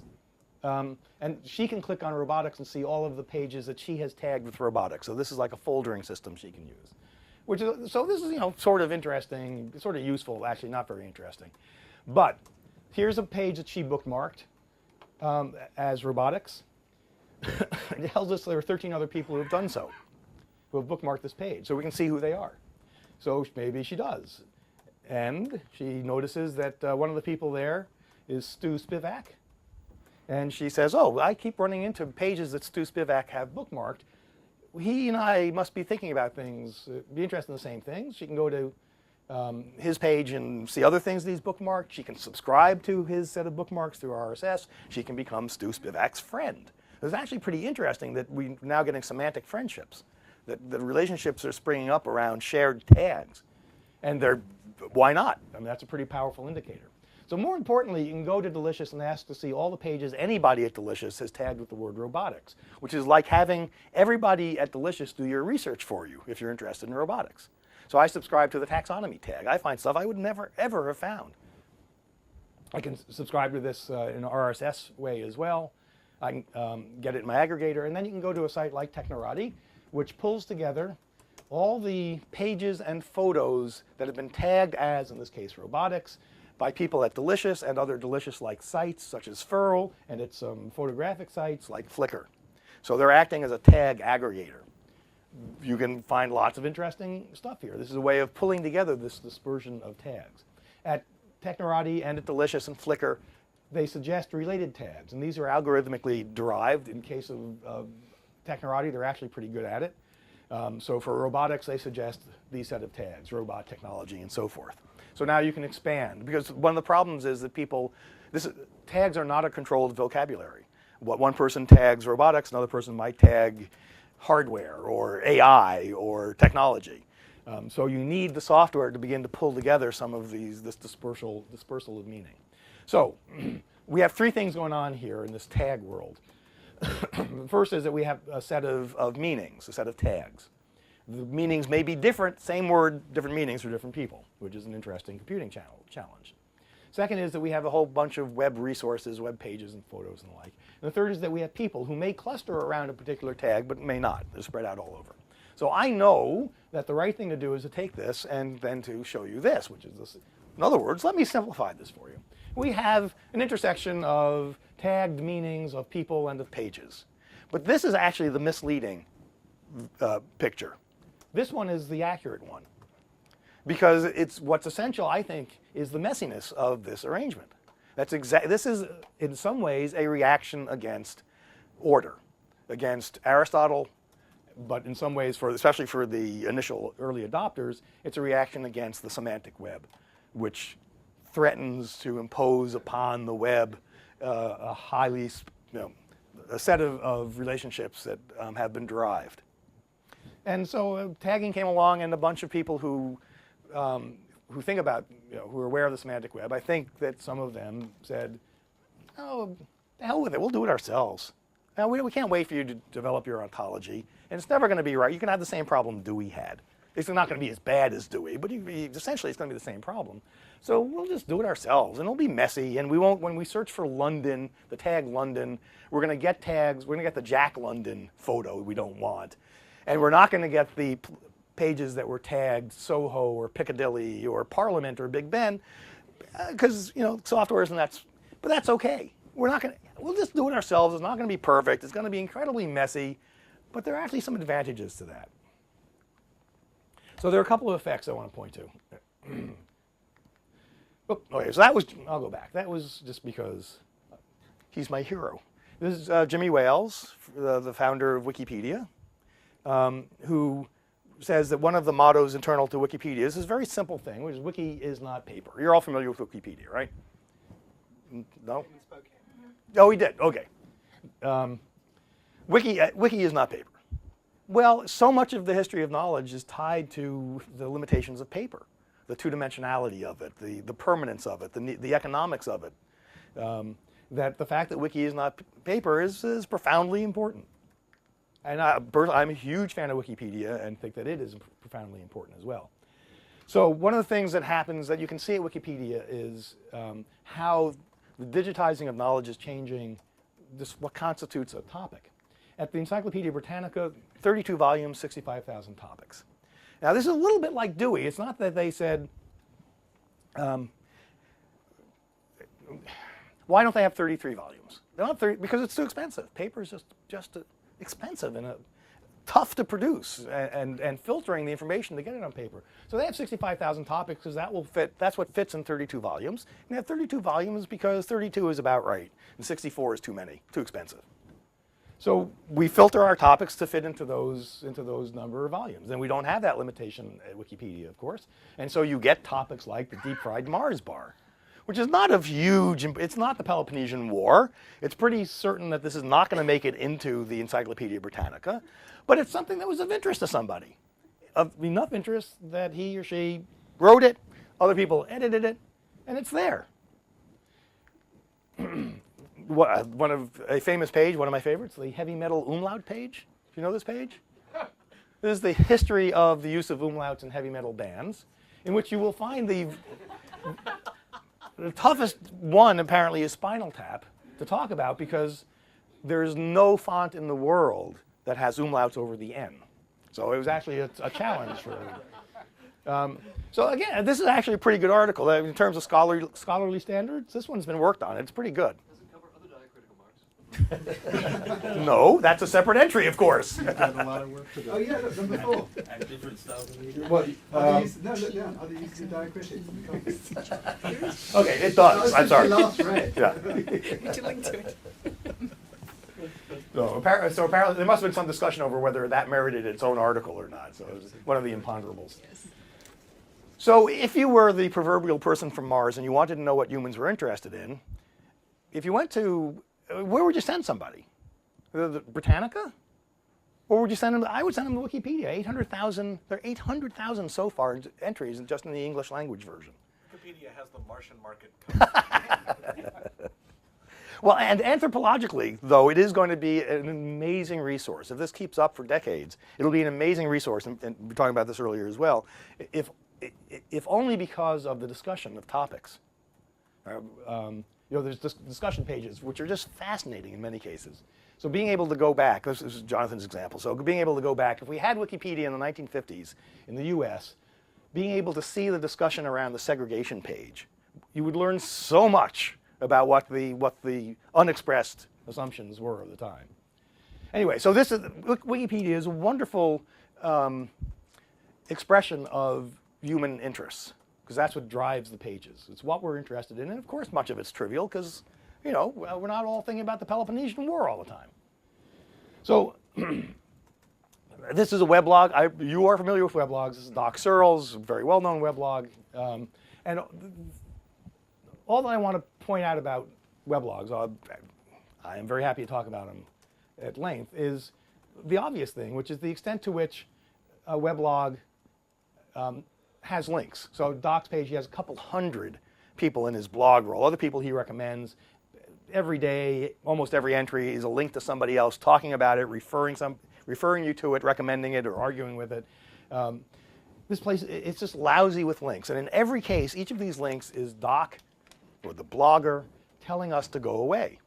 she can click on robotics and see all of the pages that she has tagged with robotics. So this is like a foldering system she can use. So this is sort of interesting, sort of useful, actually not very interesting. But here's a page that she bookmarked as robotics. It tells us there are 13 other people who have done so, who have bookmarked this page, so we can see who they are. So maybe she does. And she notices that one of the people there is Stu Spivak. And she says, oh, I keep running into pages that Stu Spivak have bookmarked. He and I must be thinking about things, be interested in the same things. She can go to his page and see other things that he's bookmarked. She can subscribe to his set of bookmarks through RSS. She can become Stu Spivak's friend. It's actually pretty interesting that we're now getting semantic friendships, that the relationships are springing up around shared tags. And why not? I mean, that's a pretty powerful indicator. So more importantly, you can go to Delicious and ask to see all the pages anybody at Delicious has tagged with the word robotics, which is like having everybody at Delicious do your research for you if you're interested in robotics. So I subscribe to the taxonomy tag. I find stuff I would never, ever have found. I can subscribe to this in an RSS way as well. I can get it in my aggregator, and then you can go to a site like Technorati, which pulls together all the pages and photos that have been tagged as, in this case, robotics, by people at Delicious and other Delicious-like sites, such as Furl, and its photographic sites like Flickr. So they're acting as a tag aggregator. You can find lots of interesting stuff here. This is a way of pulling together this dispersion of tags. At Technorati and at Delicious and Flickr, they suggest related tags, and these are algorithmically derived. In case of Technorati, they're actually pretty good at it. So for robotics, they suggest these set of tags, robot technology, and so forth. So now you can expand, because one of the problems is that tags are not a controlled vocabulary. What one person tags robotics, another person might tag hardware or AI or technology. So you need the software to begin to pull together some of this dispersal of meaning. So we have 3 things going on here in this tag world. The first is that we have a set of meanings, a set of tags. The meanings may be different, same word, different meanings for different people, which is an interesting computing challenge. Second is that we have a whole bunch of web resources, web pages and photos and the like. And the third is that we have people who may cluster around a particular tag, but may not. They're spread out all over. So I know that the right thing to do is to take this and then to show you this, which is this. In other words, let me simplify this for you. We have an intersection of tagged meanings of people and of pages. But this is actually the misleading picture. This one is the accurate one, because what's essential, I think, is the messiness of this arrangement. This is, in some ways, a reaction against order, against Aristotle, but in some ways, especially for the initial early adopters, it's a reaction against the semantic web, which threatens to impose upon the web a set of relationships that have been derived. And so tagging came along, and a bunch of people who think about, who are aware of the semantic web, I think that some of them said, oh, the hell with it, we'll do it ourselves. Now, we can't wait for you to develop your ontology, and it's never going to be right. You can have the same problem Dewey had. It's not going to be as bad as Dewey, but essentially it's going to be the same problem. So we'll just do it ourselves, and it'll be messy, and we won't, when we search for London, the tag London, we're going to get tags, we're going to get the Jack London photo we don't want, and we're not going to get the pages that were tagged Soho or Piccadilly or Parliament or Big Ben, because software isn't that, but that's okay. We'll just do it ourselves. It's not going to be perfect. It's going to be incredibly messy, but there are actually some advantages to that. So there are a couple of effects I want to point to. Okay, so I'll go back. That was just because he's my hero. This is Jimmy Wales, the founder of Wikipedia, who says that one of the mottos internal to Wikipedia is this very simple thing, which is wiki is not paper. You're all familiar with Wikipedia, right? No? Oh, he did. Okay. Wiki is not paper. Well, so much of the history of knowledge is tied to the limitations of paper, the two-dimensionality of it, the permanence of it, the economics of it. That the fact that wiki is not paper is profoundly important. And I'm a huge fan of Wikipedia and think that it is profoundly important as well. So one of the things that happens that you can see at Wikipedia is how the digitizing of knowledge is changing what constitutes a topic. At the Encyclopedia Britannica, 32 volumes, 65,000 topics. Now this is a little bit like Dewey. It's not that they said, why don't they have 33 volumes? They don't have 30, because it's too expensive. Paper is just expensive and tough to produce, and filtering the information to get it on paper. So they have 65,000 topics because that's what fits in 32 volumes. And they have 32 volumes because 32 is about right, and 64 is too many, too expensive. So we filter our topics to fit into those number of volumes. And we don't have that limitation at Wikipedia, of course. And so you get topics like the deep-fried Mars bar, which is not of huge, it's not the Peloponnesian War. It's pretty certain that this is not going to make it into the Encyclopedia Britannica, but it's something that was of interest to somebody, of enough interest that he or she wrote it, other people edited it, and it's there. One of my favorites, the heavy metal umlaut page. Do you know this page? This is the history of the use of umlauts in heavy metal bands, in which you will find the toughest one apparently is Spinal Tap to talk about, because there's no font in the world that has umlauts over the N. So it was actually a challenge for everybody. So again, this is actually a pretty good article. In terms of scholarly standards, this one's been worked on. It's pretty good. Does it cover other diacritical marks? No, that's a separate entry, of course. You've got a lot of work to do. Oh yeah, look, number 4. And different styles of media. No, look down. Are they using diacritics? Okay, it does. I'm sorry. Last read. Yeah. Would you link to it? So apparently there must have been some discussion over whether that merited its own article or not. So it was one of the imponderables. Yes. So if you were the proverbial person from Mars and you wanted to know what humans were interested in, if you went to, where would you send somebody? The Britannica? Or would you send them? I would send them to Wikipedia. 800,000. There are 800,000 so far entries just in the English language version. Wikipedia has the Martian market. Well, and anthropologically, though, it is going to be an amazing resource. If this keeps up for decades, it'll be an amazing resource, and we were talking about this earlier as well, if only because of the discussion of topics. There's discussion pages, which are just fascinating in many cases. So being able to go back, this is Jonathan's example, so being able to go back, if we had Wikipedia in the 1950s in the US, being able to see the discussion around the segregation page, you would learn so much about what the unexpressed assumptions were of the time. Anyway, so Wikipedia is a wonderful expression of human interests, because that's what drives the pages. It's what we're interested in, and of course much of it's trivial because, you know, we're not all thinking about the Peloponnesian War all the time. So this is a weblog. You are familiar with weblogs. This is Doc Searles, a very well-known weblog. And all that I want to point out about weblogs, I am very happy to talk about them at length, is the obvious thing, which is the extent to which a weblog has links. So Doc's page, he has a couple hundred people in his blog roll, other people he recommends. Every day, almost every entry is a link to somebody else talking about it, referring you to it, recommending it, or arguing with it. This place, it's just lousy with links. And in every case, each of these links is Doc or the blogger telling us to go away.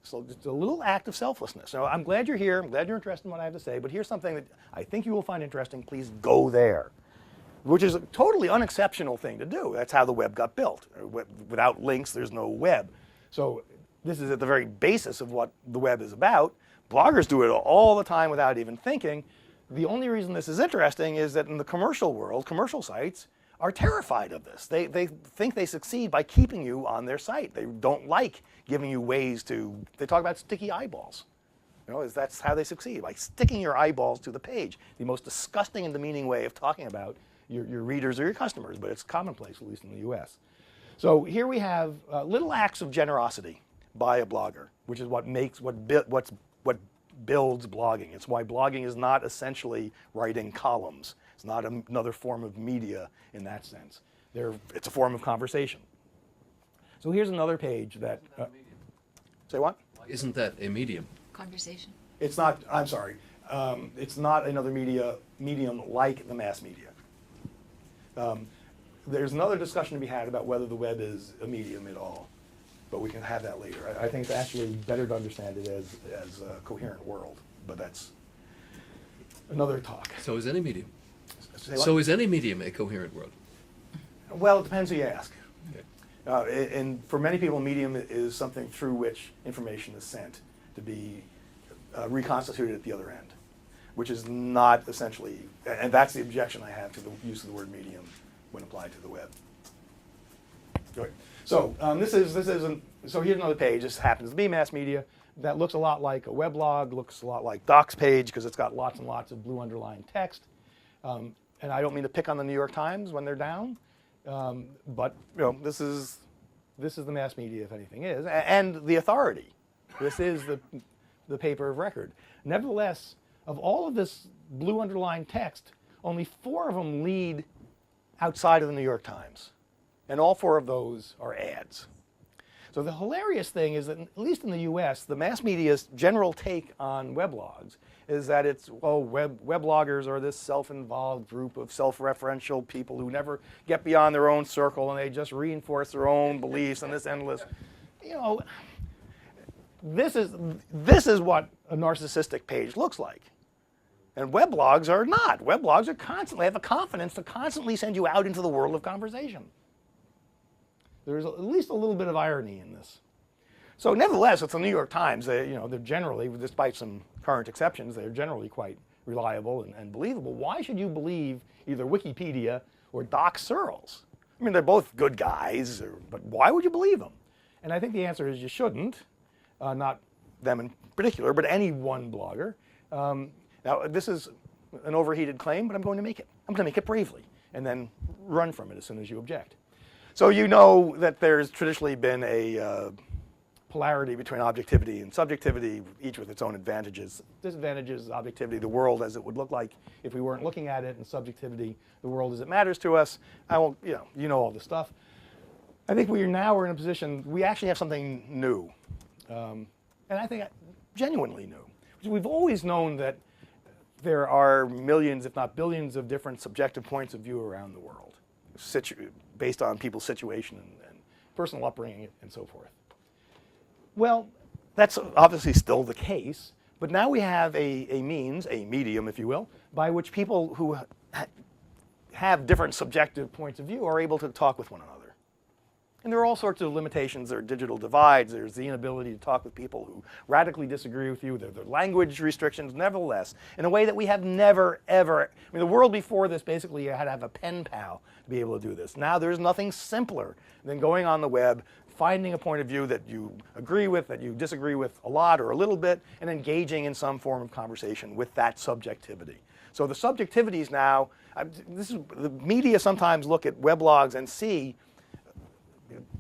So it's a little act of selflessness. So I'm glad you're here. I'm glad you're interested in what I have to say. But here's something that I think you will find interesting. Please go there, which is a totally unexceptional thing to do. That's how the web got built. Without links, there's no web. So this is at the very basis of what the web is about. Bloggers do it all the time without even thinking. The only reason this is interesting is that in the commercial world, commercial sites are terrified of this. They think they succeed by keeping you on their site. They don't like giving you ways to, they talk about sticky eyeballs. You know, that's how they succeed, by sticking your eyeballs to the page. The most disgusting and demeaning way of talking about your readers or your customers, but it's commonplace, at least in the US. So here we have little acts of generosity by a blogger, which is what builds blogging. It's why blogging is not essentially writing columns. It's not another form of media in that sense. It's a form of conversation. So here's another page that. Say what? Isn't that a medium? Conversation. It's not. I'm sorry. It's not another medium like the mass media. There's another discussion to be had about whether the web is a medium at all, but we can have that later. I think it's actually better to understand it as a coherent world, but that's another talk. So is any medium. Say what? So is any medium a coherent world? Well, it depends who you ask. Okay. And for many people, medium is something through which information is sent to be reconstituted at the other end, which is not essentially, and that's the objection I have to the use of the word medium when applied to the web. Good. So so here's another page. This happens to be mass media. That looks a lot like a weblog, looks a lot like Doc's page because it's got lots and lots of blue underlined text. And I don't mean to pick on the New York Times when they're down, but you know, this is the mass media, if anything is, and the authority. This is the paper of record. Nevertheless, of all of this blue underlined text, only 4 of them lead outside of the New York Times, and all 4 of those are ads. So the hilarious thing is that, at least in the US, the mass media's general take on weblogs is that it's, well, webloggers are this self-involved group of self-referential people who never get beyond their own circle and they just reinforce their own beliefs and this endless, you know, this is what a narcissistic page looks like. And weblogs are not. Weblogs are constantly, have the confidence to constantly send you out into the world of conversation. There's at least a little bit of irony in this. So nevertheless, it's the New York Times. They're generally, despite some current exceptions, they're generally quite reliable and believable. Why should you believe either Wikipedia or Doc Searles? I mean, they're both good guys, but why would you believe them? And I think the answer is you shouldn't, not them in particular, but any one blogger. Now, this is an overheated claim, but I'm going to make it. I'm going to make it bravely and then run from it as soon as you object. So you know that there's traditionally been a polarity between objectivity and subjectivity, each with its own advantages. Disadvantages, objectivity, the world as it would look like if we weren't looking at it, and subjectivity, the world as it matters to us. I won't, you know all this stuff. I think we're in a position, we actually have something new. And I think genuinely new. We've always known that there are millions, if not billions, of different subjective points of view around the world, based on people's situation and personal upbringing and so forth. Well, that's obviously still the case, but now we have a means, a medium, if you will, by which people who have different subjective points of view are able to talk with one another. And there are all sorts of limitations. There are digital divides. There's the inability to talk with people who radically disagree with you. There are language restrictions, nevertheless, in a way that we have never, ever. I mean, the world before this, basically, you had to have a pen pal to be able to do this. Now there's nothing simpler than going on the web, finding a point of view that you agree with, that you disagree with a lot or a little bit, and engaging in some form of conversation with that subjectivity. So the subjectivities now, the media sometimes look at weblogs and see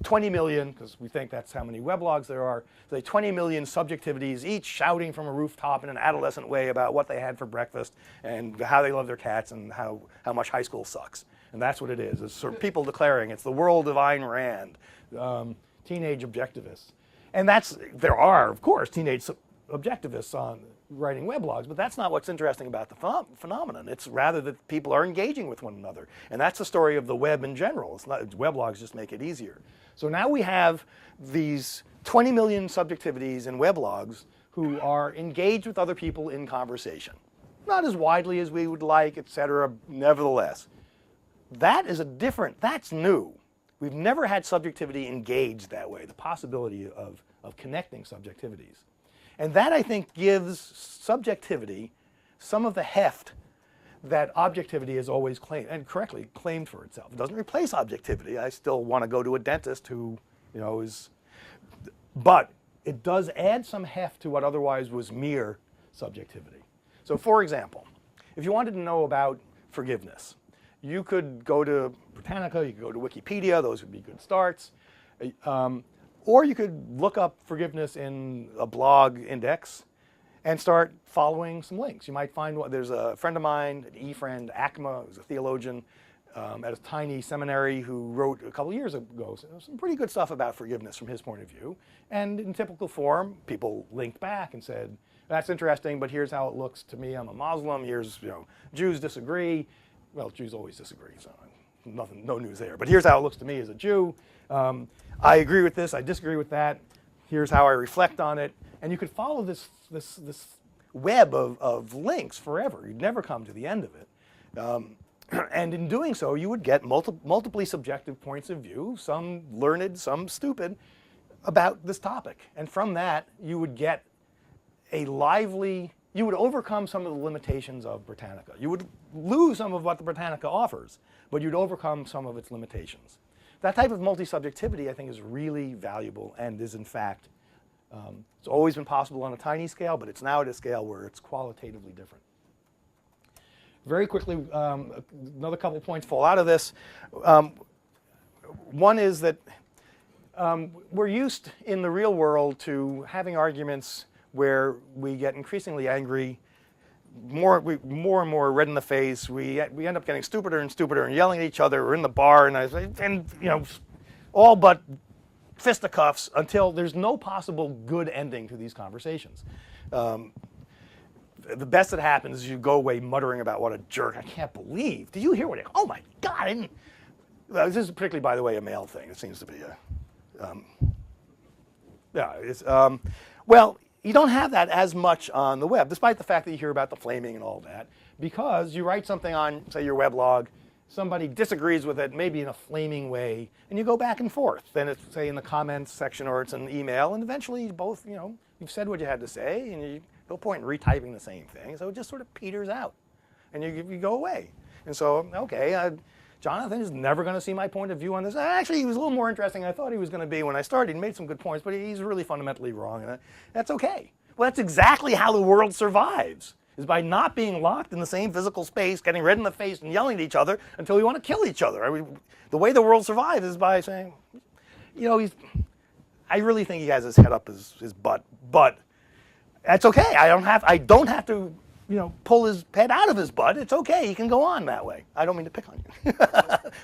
20 million, because we think that's how many weblogs there are, so 20 million subjectivities, each shouting from a rooftop in an adolescent way about what they had for breakfast and how they love their cats and how much high school sucks. And that's what it is. It's sort of people declaring it's the world of Ayn Rand, teenage objectivists. And there are, of course, teenage objectivists on writing weblogs, but that's not what's interesting about the phenomenon. It's rather that people are engaging with one another. And that's the story of the web in general. Weblogs just make it easier. So now we have these 20 million subjectivities in weblogs who are engaged with other people in conversation. Not as widely as we would like, et cetera, nevertheless. That's new. We've never had subjectivity engaged that way, the possibility of connecting subjectivities. And that, I think, gives subjectivity some of the heft that objectivity has always claimed, and correctly claimed for itself. It doesn't replace objectivity. I still want to go to a dentist who, but it does add some heft to what otherwise was mere subjectivity. So, for example, if you wanted to know about forgiveness, you could go to Britannica, you could go to Wikipedia, those would be good starts. Or you could look up forgiveness in a blog index and start following some links. You might find there's a friend of mine, an e-friend, Acma, who's a theologian at a tiny seminary who wrote a couple years ago some pretty good stuff about forgiveness from his point of view. And in typical form, people linked back and said, that's interesting, but here's how it looks to me. I'm a Muslim. Here's, Jews disagree. Well, Jews always disagree, so no news there. But here's how it looks to me as a Jew. I agree with this, I disagree with that. Here's how I reflect on it. And you could follow this web of links forever. You'd never come to the end of it. And in doing so, you would get multiply subjective points of view, some learned, some stupid, about this topic. And from that, you would get you would overcome some of the limitations of Britannica. You would lose some of what the Britannica offers, but you'd overcome some of its limitations. That type of multi-subjectivity, I think, is really valuable and is, in fact, it's always been possible on a tiny scale, but it's now at a scale where it's qualitatively different. Very quickly, another couple of points fall out of this. One is that we're used in the real world to having arguments where we get increasingly angry, more and more red in the face. We end up getting stupider and stupider and yelling at each other. We're in the bar and all but fisticuffs until there's no possible good ending to these conversations. The best that happens is you go away muttering about what a jerk. I can't believe. Do you hear oh my God. This is particularly, by the way, a male thing. It seems to be well, you don't have that as much on the web, despite the fact that you hear about the flaming and all that, because you write something on, say, your weblog, somebody disagrees with it, maybe in a flaming way, and you go back and forth. Then it's, say, in the comments section or it's an email, and eventually both, you've said what you had to say, and you no point in retyping the same thing, so it just sort of peters out, and you go away. And so, okay, Jonathan is never going to see my point of view on this. Actually, he was a little more interesting than I thought he was going to be when I started. He made some good points, but he's really fundamentally wrong, and that's okay. Well, that's exactly how the world survives, is by not being locked in the same physical space, getting red in the face and yelling at each other until we want to kill each other. I mean, the way the world survives is by saying, I really think he has his head up his butt, but that's okay. I don't have to pull his head out of his butt. It's okay. He can go on that way. I don't mean to pick on you.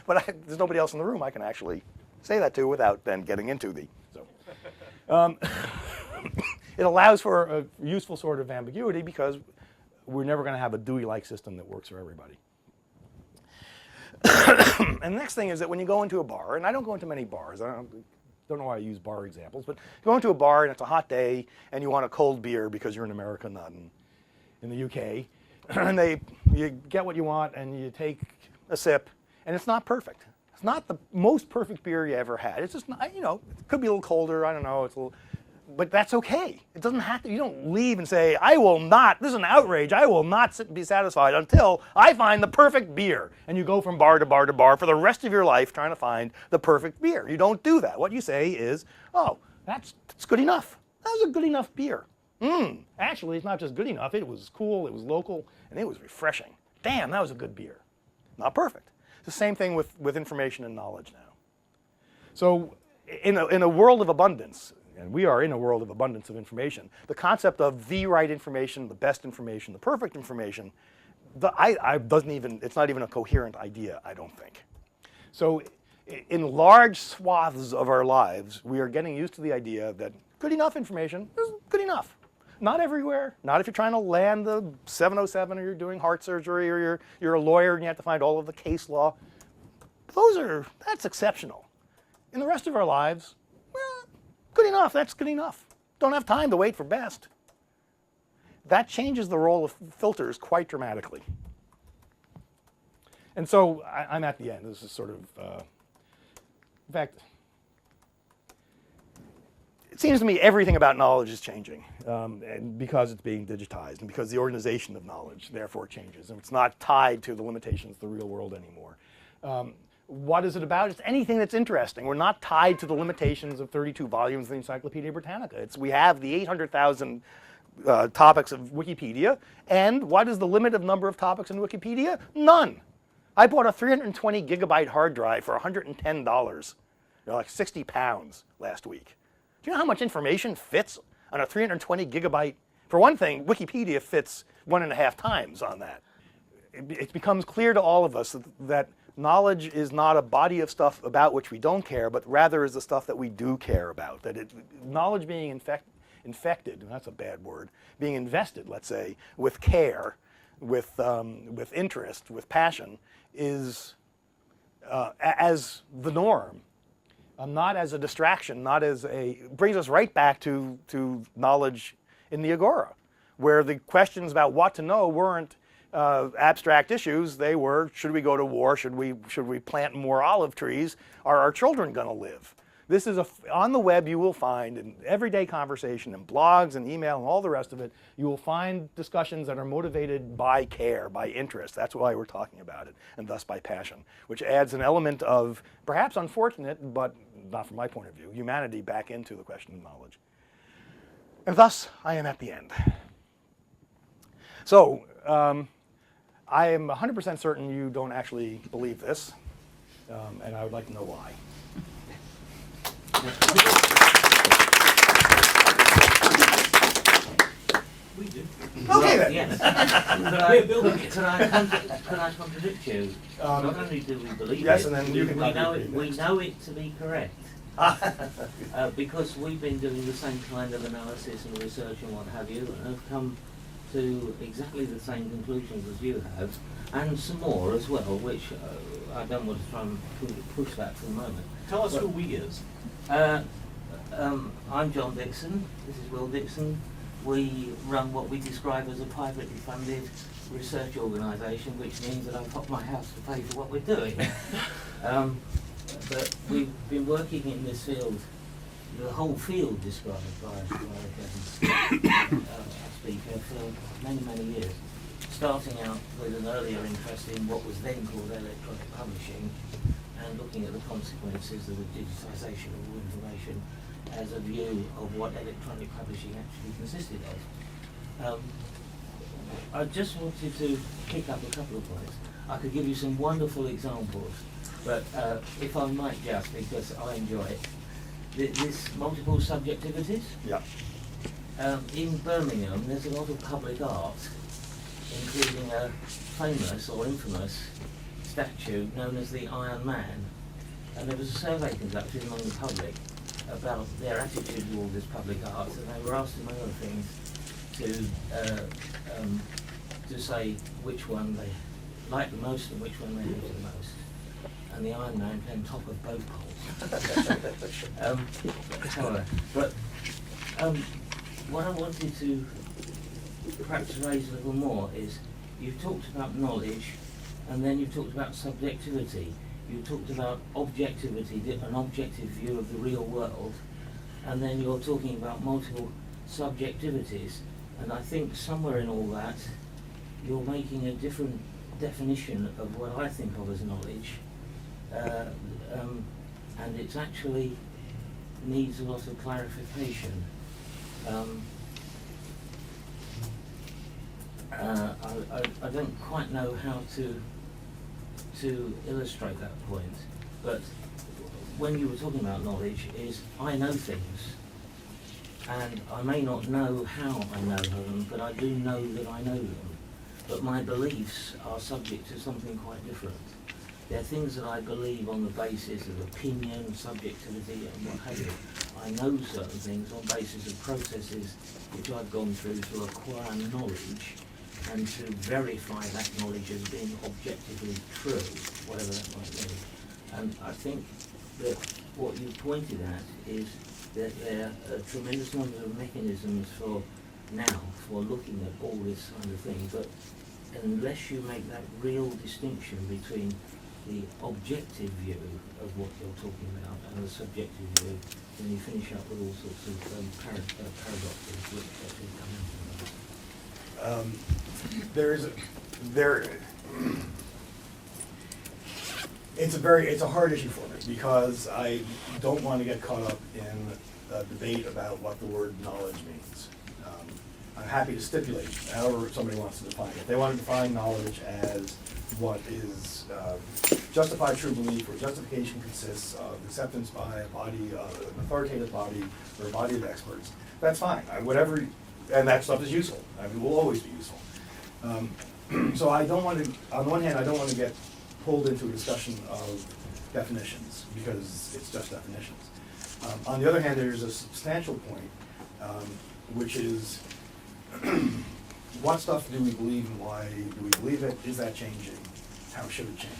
But there's nobody else in the room I can actually say that to without then getting into the. So, it allows for a useful sort of ambiguity because we're never going to have a Dewey-like system that works for everybody. And the next thing is that when you go into a bar, and I don't go into many bars. I don't know why I use bar examples, but you go into a bar and it's a hot day and you want a cold beer because you're in America, not in the UK, and you get what you want and you take a sip, and it's not perfect. It's not the most perfect beer you ever had. It's just not, you know, it could be a little colder, I don't know, it's a little, but that's okay. It doesn't have to, you don't leave and say, I will not, this is an outrage, I will not be satisfied until I find the perfect beer. And you go from bar to bar to bar for the rest of your life trying to find the perfect beer. You don't do that. What you say is, oh, that's good enough. That was a good enough beer. Actually, it's not just good enough, it was cool, it was local, and it was refreshing. Damn, that was a good beer. Not perfect. It's the same thing with information and knowledge now. So in a world of abundance, and we are in a world of abundance of information, the concept of the right information, the best information, the perfect information, it's not even a coherent idea, I don't think. So in large swaths of our lives, we are getting used to the idea that good enough information is good enough. Not everywhere, not if you're trying to land the 707 or you're doing heart surgery or you're a lawyer and you have to find all of the case law. That's exceptional. In the rest of our lives, well, good enough, that's good enough. Don't have time to wait for best. That changes the role of filters quite dramatically. And so I'm at the end. This is sort of, in fact, it seems to me everything about knowledge is changing, and because it's being digitized and because the organization of knowledge therefore changes, and it's not tied to the limitations of the real world anymore. What is it about? It's anything that's interesting. We're not tied to the limitations of 32 volumes of the Encyclopedia Britannica. We have the 800,000 topics of Wikipedia, and what is the limit of number of topics in Wikipedia? None. I bought a 320 gigabyte hard drive for $110, like 60 pounds last week. Do you know how much information fits on a 320 gigabyte? For one thing, Wikipedia fits 1.5 times on that. It becomes clear to all of us that knowledge is not a body of stuff about which we don't care, but rather is the stuff that we do care about. Knowledge being infected, and that's a bad word, being invested, let's say, with care, with interest, with passion, is as the norm. Not as a distraction, brings us right back to knowledge in the Agora, where the questions about what to know weren't abstract issues. They were, should we go to war? Should we plant more olive trees? Are our children going to live? This is on the web you will find in everyday conversation and blogs and email and all the rest of it, you will find discussions that are motivated by care, by interest. That's why we're talking about it, and thus by passion, which adds an element of, perhaps unfortunate, but not from my point of view, humanity back into the question of knowledge. And thus, I am at the end. So, I am 100% certain you don't actually believe this, and I would like to know why. We do. Okay then. Yes. Could I contradict you? Not only do we believe yes, it, and then you can we know it to be correct. Because we've been doing the same kind of analysis and research and what have you, and have come to exactly the same conclusions as you have, and some more as well, which I don't want to try and push that for a moment. Tell us who we is. I'm John Dixon, this is Will Dixon. We run what we describe as a privately funded research organisation, which means that I've got my house to pay for what we're doing. But we've been working in this field, the whole field described by a speaker for many, many years, starting out with an earlier interest in what was then called electronic publishing, and looking at the consequences of the digitisation of all information as a view of what electronic publishing actually consisted of. I just wanted to pick up a couple of points. I could give you some wonderful examples, but if I might just, because I enjoy it, this multiple subjectivities. Yeah. In Birmingham, there's a lot of public art, including a famous or infamous statue known as the Iron Man. And there was a survey conducted among the public about their attitude toward this public art, and they were asked, among other things, to say which one they liked the most and which one they hated the most. And the Iron Man came top of both polls. What I wanted to perhaps raise a little more is, you've talked about knowledge, and then you've talked about subjectivity. you talked about objectivity, an objective view of the real world, and then you're talking about multiple subjectivities, and I think somewhere in all that, you're making a different definition of what I think of as knowledge, and it's actually needs a lot of clarification. I don't quite know how to illustrate that point, but when you were talking about knowledge, is I know things, and I may not know how I know them, but I do know that I know them. But my beliefs are subject to something quite different. They're things that I believe on the basis of opinion, subjectivity, and what have you. I know certain things on basis of processes which I've gone through to acquire knowledge and to verify that knowledge as being objectively true, whatever that might mean. And I think that what you pointed at is that there are a tremendous number of mechanisms for looking at all this kind of thing, but unless you make that real distinction between the objective view of what you're talking about and the subjective view, then you finish up with all sorts of paradoxes which actually come out of that. It's a hard issue for me because I don't want to get caught up in a debate about what the word knowledge means. I'm happy to stipulate however somebody wants to define it. If they want to define knowledge as what is justified true belief, or justification consists of acceptance by a body, an authoritative body, or a body of experts, that's fine. Whatever, and that stuff is useful. I mean, will always be useful. So I don't want to, on the one hand, I don't want to get pulled into a discussion of definitions, because it's just definitions. On the other hand, there's a substantial point, which is what stuff do we believe and why do we believe it? Is that changing? How should it change?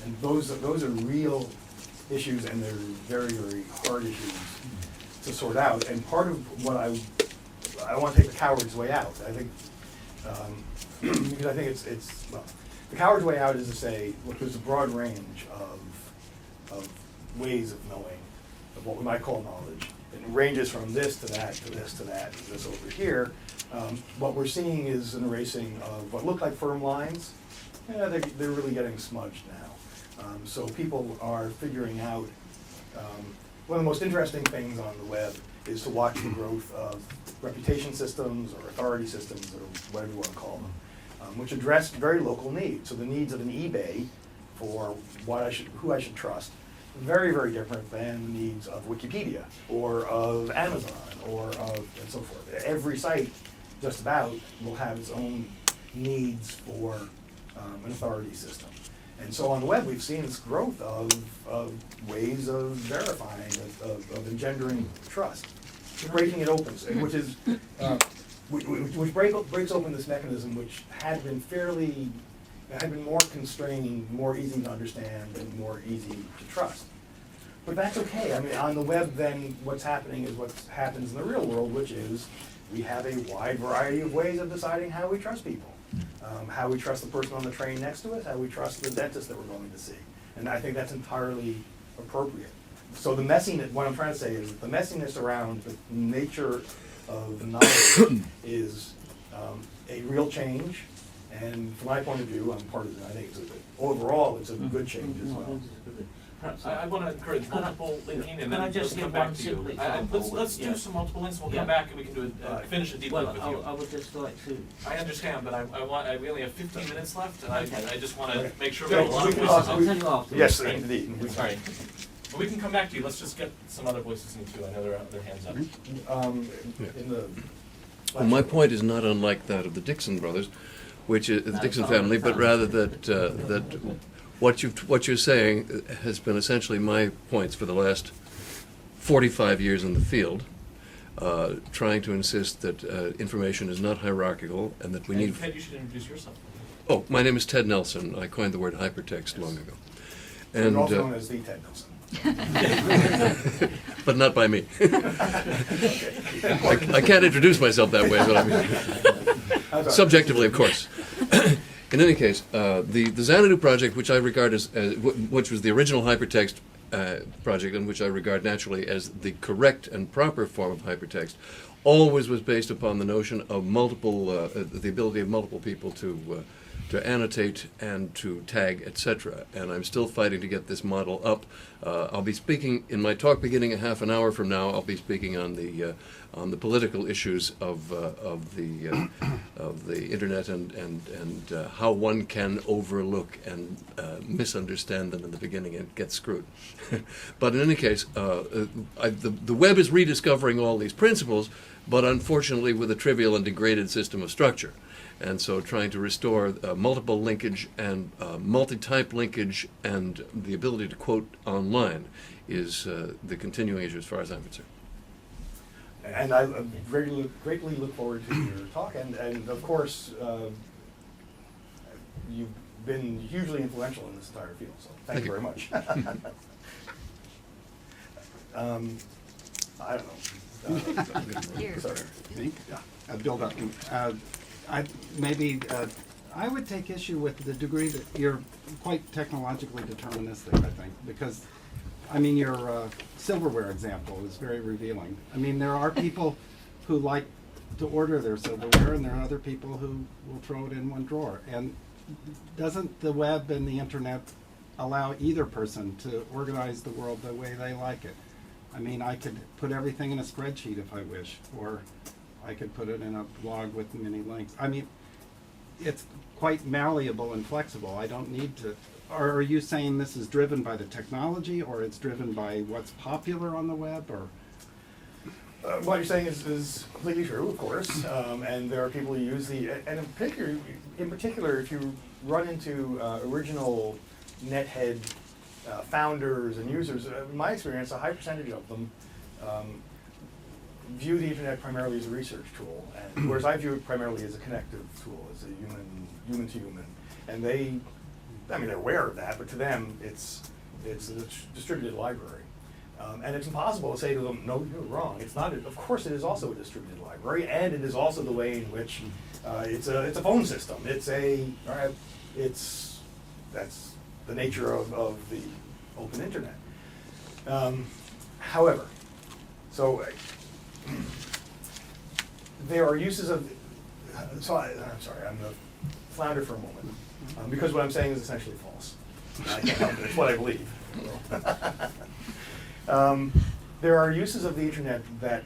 And those are real issues, and they're very, very hard issues to sort out. And part of what I want to take the coward's way out. I think, because I think it's well, the coward's way out is to say, look, there's a broad range of ways of knowing, of what we might call knowledge. It ranges from this to that to this to that to this over here. What we're seeing is an erasing of what look like firm lines. Yeah, they're really getting smudged now. So people are figuring out, one of the most interesting things on the web is to watch the growth of reputation systems or authority systems, or whatever you want to call them, which address very local needs. So the needs of an eBay for who I should trust, very, very different than the needs of Wikipedia or of Amazon or of, and so forth. Every site just about will have its own needs for an authority system. And so on the web, we've seen this growth of ways of verifying, of engendering trust, breaking it open, which is, which breaks open this mechanism which had been more constrained, more easy to understand, and more easy to trust. But that's okay. I mean, on the web, then what's happening is what happens in the real world, which is we have a wide variety of ways of deciding how we trust people. How we trust the person on the train next to us, how we trust the dentist that we're going to see. And I think that's entirely appropriate. So the messiness, what I'm trying to say is that the messiness around the nature of the knowledge is a real change. And from my point of view, I'm part of it. I think overall it's a good change as well. I want to encourage multiple linking, and then Can I just let's come give back one to you. simple example? Let's do Yeah. some multiple links, we'll Yeah. come back and we can do finish a deep Well, dive with you. I would just like to. I understand, but we only have 15 minutes left, and Okay. I just want to Okay. make sure we Yeah, have a lot we of can voices talk- on. I'll tell you afterwards. Yes, Right. indeed. Sorry. But we can come back to you, let's just get some other voices in too, I know there are other hands up. In the Well, my point is not unlike that of the Dixon brothers, which is the Dixon family, but rather that what you're saying has been essentially my points for the last 45 years in the field, trying to insist that information is not hierarchical and that we need. Ted, you should introduce yourself. Oh, my name is Ted Nelson. I coined the word hypertext long ago, and also known as the Ted Nelson. but not by me. I can't introduce myself that way, but I mean, subjectively, of course. In any case, the Xanadu project, which I regard as which was the original hypertext project, and which I regard naturally as the correct and proper form of hypertext, always was based upon the notion of multiple, the ability of multiple people to annotate and to tag, etc. And I'm still fighting to get this model up. I'll be speaking in my talk beginning a half an hour from now. I'll be speaking on the political issues of the internet and how one can overlook and misunderstand them in the beginning and get screwed. But in any case, the web is rediscovering all these principles, but unfortunately with a trivial and degraded system of structure. And so trying to restore multiple linkage and multi-type linkage and the ability to quote online is the continuing issue as far as I'm concerned. And I greatly look forward to your talk, and of course, you've been hugely influential in this entire field, so thank you very much. I don't know. Here. Sorry. Me? Yeah. Bill Berkman. I would take issue with the degree that you're quite technologically deterministic, I think, because, I mean, your silverware example is very revealing. I mean, there are people who like to order their silverware, and there are other people who will throw it in one drawer. And doesn't the web and the internet allow either person to organize the world the way they like it? I mean, I could put everything in a spreadsheet if I wish, or I could put it in a blog with many links. I mean, it's quite malleable and flexible. I don't need to. Or are you saying this is driven by the technology, or it's driven by what's popular on the web, or? What you're saying is completely true, of course, and there are people who use and in particular, if you run into original nethead founders and users, in my experience, a high percentage of them view the internet primarily as a research tool, and whereas I view it primarily as a connective tool, as a human to human, and they're aware of that, but to them, it's a distributed library. And it's impossible to say to them, no, you're wrong. It's not. Of course, it is also a distributed library, and it is also the way in which it's a phone system. That's the nature of the open internet. However, so there are uses of. I'm sorry. I'm going to flounder for a moment because what I'm saying is essentially false. I can't help it. It's what I believe. There are uses of the internet that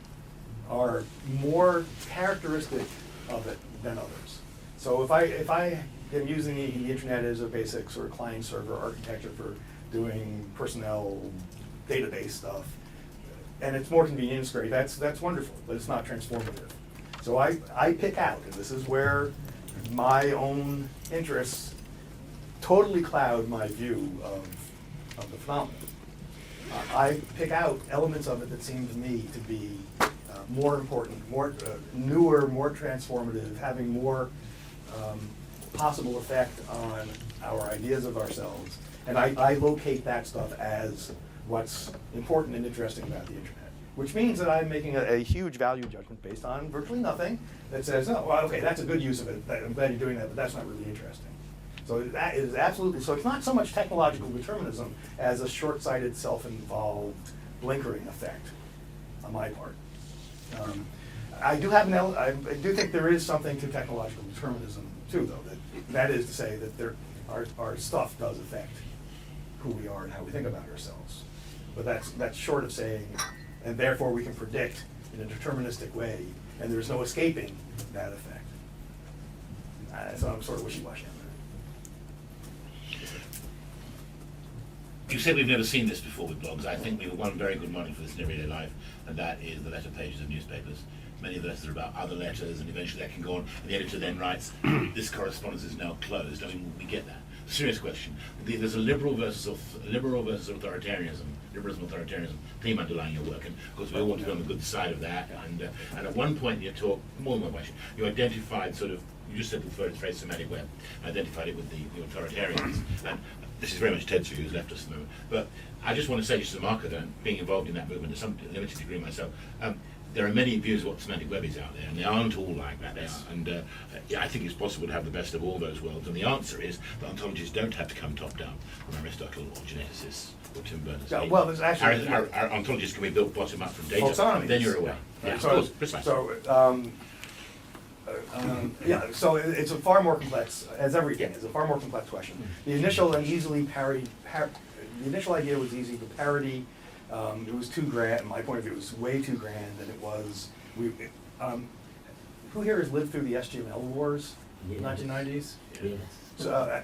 are more characteristic of it than others. So if I am using the internet as a basic sort of client-server architecture for doing personnel database stuff, and it's more convenient and great, that's wonderful, but it's not transformative. So I pick out, and this is where my own interests totally cloud my view of the phenomenon. I pick out elements of it that seem to me to be more important, more newer, more transformative, having more possible effect on our ideas of ourselves. And I locate that stuff as what's important and interesting about the internet, which means that I'm making a huge value judgment based on virtually nothing that says, oh, well, okay, that's a good use of it. I'm glad you're doing that, but that's not really interesting. So that is absolutely, so it's not so much technological determinism as a short-sighted, self-involved blinkering effect on my part. I do think there is something to technological determinism too, though, that is to say that our stuff does affect who we are and how we think about ourselves. But that's short of saying, and therefore we can predict in a deterministic way, and there's no escaping that effect. So I'm sort of wishy-washy on that. You said we've never seen this before with blogs. I think we have one very good model for this in everyday life, and that is the letter pages of newspapers. Many of the letters are about other letters, and eventually that can go on, and the editor then writes, this correspondence is now closed. I mean, we get that. Serious question. There's a liberal versus authoritarianism, liberalism, authoritarianism theme underlying your work, and of course we all want to be on the good side of that. And at one point in your talk, more than one question, you identified sort of, you just said the phrase semantic web, identified it with the authoritarians. And this is very much Ted's view, who's left us the movement. But I just want to say, just as a marketer, and being involved in that movement to some limited degree myself, there are many views of what semantic web is out there, and they aren't all like that. And yeah, I think it's possible to have the best of all those worlds. And the answer is that ontologies don't have to come top down from Aristotle or geneticists or Tim Berners-Lee. Yeah, well, there's actually our ontologies can be built bottom up from data. Taxonomies. Then you're away. Yeah, Yeah, so, of course, precisely. Yeah, so it's a far more complex, as everything is, a far more complex question. The initial and easily the initial idea was easy, the parity, it was too grand, in my point of view, it was way too grand, and it was, who here has lived through the SGML wars, Yeah. 1990s? Yes. So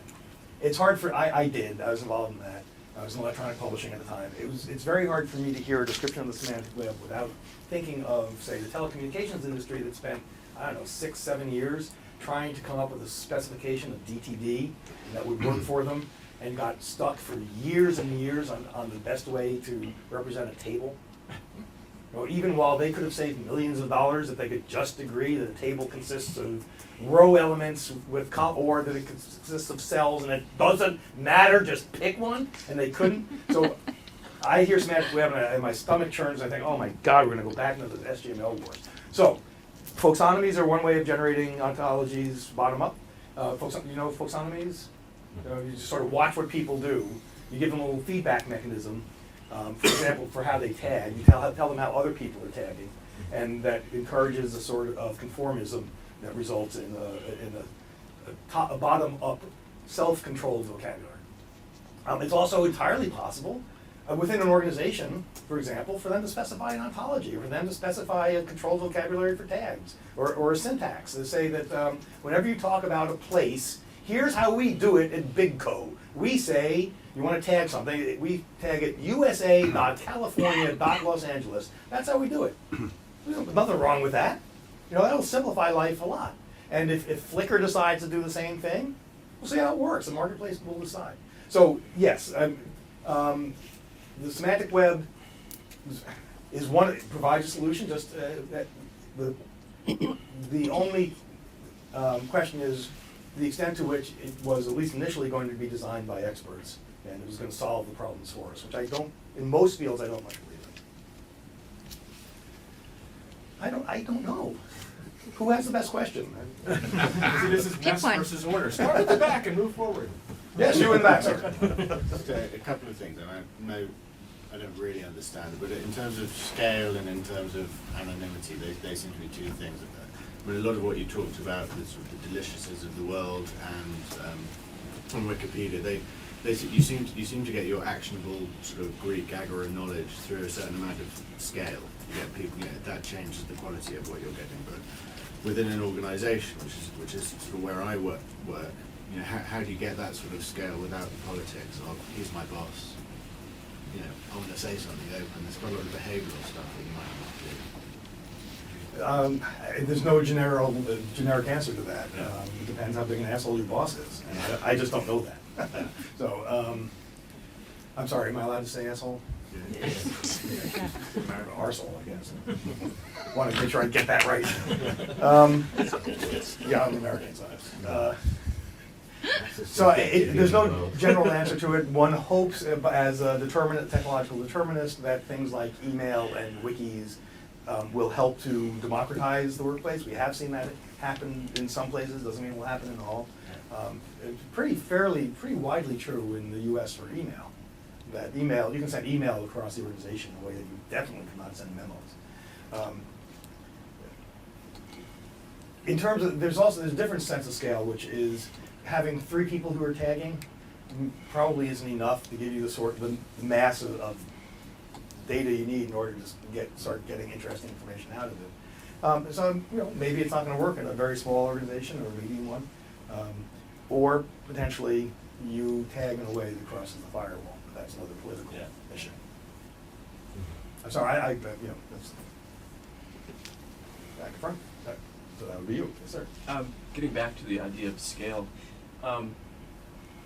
it's hard for, I was involved in that. I was in electronic publishing at the time. It's very hard for me to hear a description of the semantic web without thinking of, say, the telecommunications industry that spent, I don't know, 6, 7 years trying to come up with a specification of DTD that would work for them, and got stuck for years and years on the best way to represent a table. You know, even while they could have saved millions of dollars if they could just agree that a table consists of row elements with or that it consists of cells, and it doesn't matter, just pick one, and they couldn't. So I hear semantic web and my stomach churns. I think, oh my God, we're going to go back into the SGML wars. So folksonomies are one way of generating ontologies bottom up. You know folksonomies? You just sort of watch what people do. You give them a little feedback mechanism, for example, for how they tag. You tell them how other people are tagging, and that encourages a sort of conformism that results in a bottom-up, self-controlled vocabulary. It's also entirely possible within an organization, for example, for them to specify an ontology, or for them to specify a controlled vocabulary for tags, or a syntax. They say that whenever you talk about a place, here's how we do it in Big Co. We say, you want to tag something, we tag it USA.California.Los Angeles. That's how we do it. There's nothing wrong with that. You know, that'll simplify life a lot. And if Flickr decides to do the same thing, we'll see how it works. The marketplace will decide. So, yes, the semantic web is one, it provides a solution, just that the only question is the extent to which it was at least initially going to be designed by experts, and it was going to solve the problems for us, which I don't, in most fields, I don't much believe in. I don't know. Who has the best question? See, this is Pick mess one. versus order. Start at the back and move forward. Yes, you in that, sir. Just a couple of things, and I don't really understand, but in terms of scale and in terms of anonymity, they seem to be two things. I mean, a lot of what you talked about, the sort of the deliciousness of the world, and on Wikipedia, you seem to get your actionable sort of Greek agora knowledge through a certain amount of scale. You get people, that changes the quality of what you're getting. But within an organisation, which is sort of where I work, how do you get that sort of scale without the politics of he's my boss? I want to say something open. There's quite a lot of behavioural stuff that you might have to do. There's no generic answer to that. It depends how big an asshole your boss is, and I just don't know that. So, I'm sorry, am I allowed to say asshole? Arsehole, I guess. Want to make sure I get that right. Yeah, on the American side. So there's no general answer to it. One hopes, as a technological determinist, that things like email and wikis will help to democratize the workplace. We have seen that happen in some places. Doesn't mean it will happen in all. It's pretty widely true in the U.S. for email. That email, you can send email across the organization in a way that you definitely cannot send memos. In terms of, there's a different sense of scale, which is having 3 people who are tagging probably isn't enough to give you the mass of data you need in order to start getting interesting information out of it. So maybe it's not going to work in a very small organization or a medium one, or potentially you tag in a way that crosses the firewall. That's another political issue. I'm sorry, that's back in front. So that would be you, yes, sir. Getting back to the idea of scale,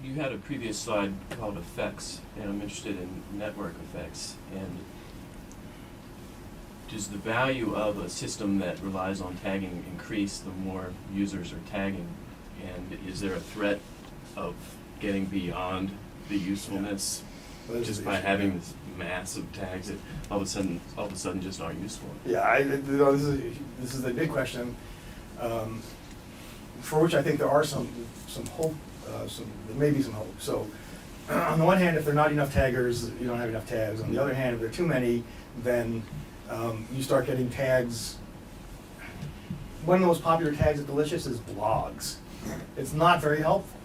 you had a previous slide called effects, and I'm interested in network effects. And does the value of a system that relies on tagging increase the more users are tagging? And is there a threat of getting beyond the usefulness Well, this is Just the by issue, having yeah. this mass of tags that all of a sudden just aren't useful. Yeah, this is the big question, for which I think there are some hope, there may be some hope. So, on the one hand, if there are not enough taggers, you don't have enough tags. On the other hand, if there are too many, then you start getting tags. One of the most popular tags at Delicious is blogs. It's not very helpful.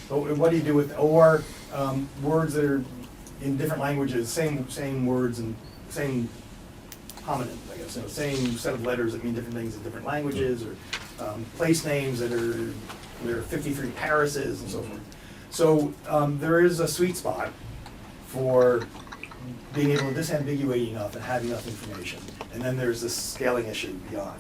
So what do you do with, or words that are in different languages, same words and same homonyms, I guess, same set of letters that mean different things in different languages, or place names that there are 53 Parises and so forth. So there is a sweet spot for being able to disambiguate enough and have enough information. And then there's this scaling issue beyond.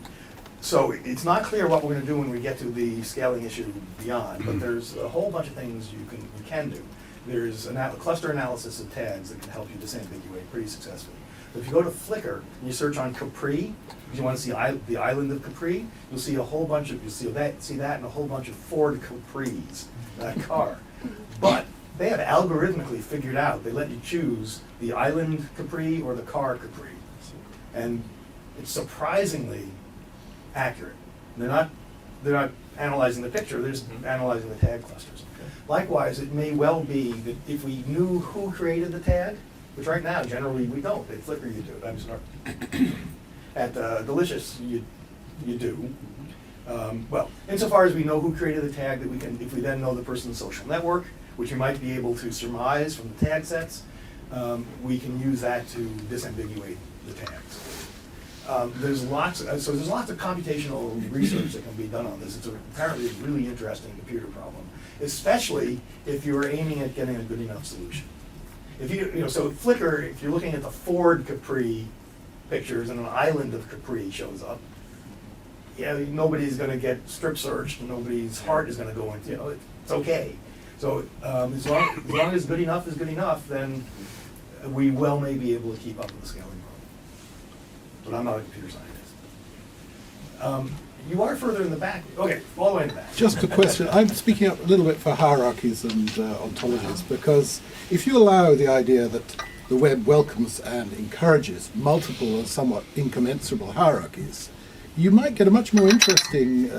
So it's not clear what we're going to do when we get to the scaling issue beyond, but there's a whole bunch of things you can do. There's a cluster analysis of tags that can help you disambiguate pretty successfully. But if you go to Flickr and you search on Capri, if you want to see the island of Capri, you'll see a whole bunch of, see that and a whole bunch of Ford Capris, that car. But they have algorithmically figured out, they let you choose the island Capri or the car Capri. And it's surprisingly accurate. They're not analyzing the picture, they're just analyzing the tag clusters. Likewise, it may well be that if we knew who created the tag, which right now generally we don't, at Flickr you do, I'm sorry. At Delicious you do. Well, insofar as we know who created the tag, that we can, if we then know the person's social network, which we might be able to surmise from the tag sets, we can use that to disambiguate the tags. There's lots of computational research that can be done on this. It's apparently a really interesting computer problem, especially if you're aiming at getting a good enough solution. If so Flickr, if you're looking at the Ford Capri pictures and an island of Capri shows up, nobody's going to get strip searched and nobody's heart is going to go into, it's okay. So as long as good enough is good enough, then we well may be able to keep up with the scaling problem. But I'm not a computer scientist. You are further in the back. Okay, all the way in the back. Just a question. I'm speaking up a little bit for hierarchies and ontologies, because if you allow the idea that the web welcomes and encourages multiple and somewhat incommensurable hierarchies, you might get a much more interesting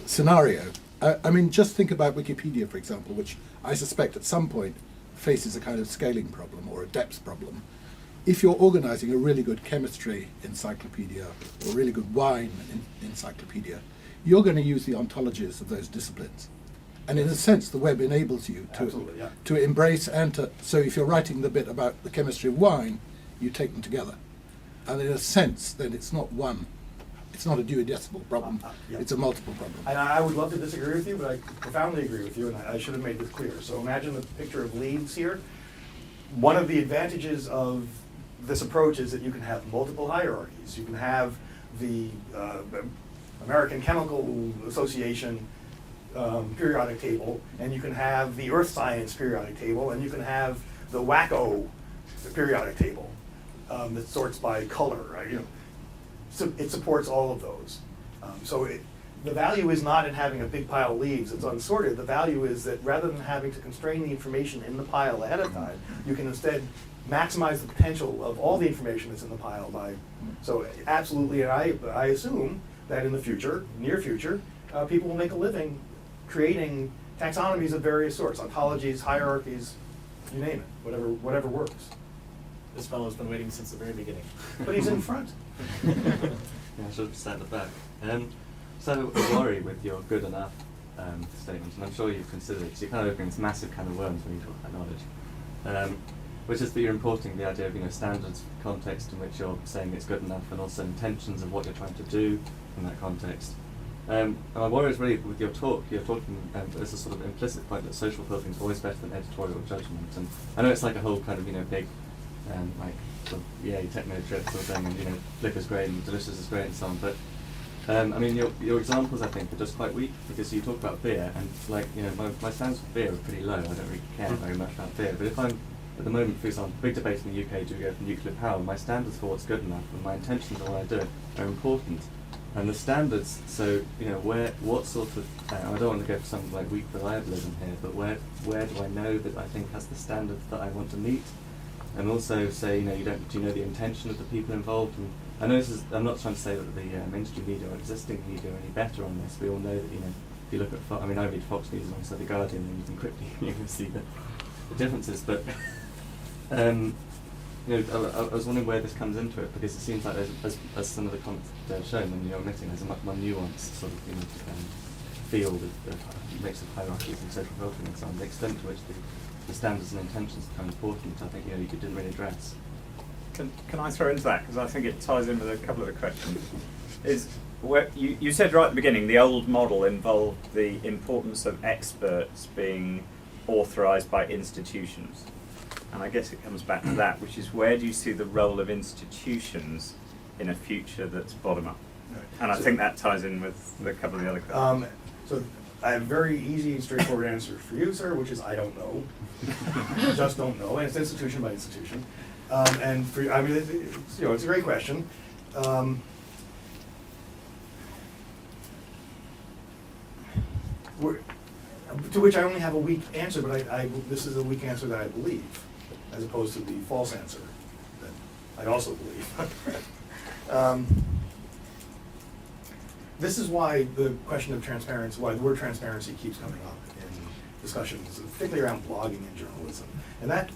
scenario. I mean, just think about Wikipedia, for example, which I suspect at some point faces a kind of scaling problem or a depth problem. If you're organizing a really good chemistry encyclopedia or a really good wine encyclopedia, you're going to use the ontologies of those disciplines. And in a sense, the web enables you to embrace and to, so if you're writing the bit about the chemistry of wine, you take them together. And in a sense, then it's not one. It's not a duodecimal problem, it's a multiple problem. And I would love to disagree with you, but I profoundly agree with you, and I should have made this clear. So imagine the picture of leaves here. One of the advantages of this approach is that you can have multiple hierarchies. You can have the American Chemical Association periodic table, and you can have the Earth Science periodic table, and you can have the WACO periodic table that sorts by color, right? So it supports all of those. The value is not in having a big pile of leaves that's unsorted. The value is that rather than having to constrain the information in the pile ahead of time, you can instead maximize the potential of all the information that's in the pile by. So absolutely, and I assume that in the future, near future, people will make a living creating taxonomies of various sorts, ontologies, hierarchies, you name it, whatever works. This fellow's been waiting since the very beginning. But he's in front. Yeah, I should have sat at the back. So I worry with your good enough statement, and I'm sure you've considered it, because you're kind of opening this massive can of worms when you talk about knowledge, which is that you're importing the idea of standards, context in which you're saying it's good enough, and also intentions of what you're trying to do in that context. And my worry is really with your talk, you're talking, there's a sort of implicit point that social filtering is always better than editorial judgment, and I know it's like a whole kind of big like sort of yay techno trip sort of thing, and Flickr's great and Delicious is great and so on, but I mean your examples I think are just quite weak, because you talk about beer and like my standards for beer are pretty low. I don't really care very much about beer, but if I'm at the moment, for example, big debate in the UK, do we go for nuclear power? My standards for what's good enough and my intentions of when I do it are important, And the standards, so, you know, what sort of, I don't want to go for something like weak reliabilism here, but where do I know that I think has the standards that I want to meet? And also say, you know, do you know the intention of the people involved? And I know I'm not trying to say that the mainstream media or existing media are any better on this. We all know that, you know, if you look at, I read Fox News alongside The Guardian, and you can quickly see the differences, but, you know, I was wondering where this comes into it, because it seems like there's, as some of the comments have shown, and you're admitting, there's a much more nuanced sort of, you know, field of mix of hierarchies and social filtering and so on. The extent to which the standards and intentions become important, I think, you know, you didn't really address. Can I throw into that, because I think it ties in with a couple of the questions. Is where you said right at the beginning, the old model involved the importance of experts being authorised by institutions. And I guess it comes back to that, which is where do you see the role of institutions in a future that's bottom-up? Right. And I think that ties in with a couple of the other questions. So I have a very easy and straightforward answer for you, sir, which is I don't know. I just don't know, and it's institution by institution. And for I mean, it's, you know, it's a great question. To which I only have a weak answer, but this is a weak answer that I believe, as opposed to the false answer that I also believe. This is why the question of transparency, why the word transparency keeps coming up in discussions, particularly around blogging and journalism. And that,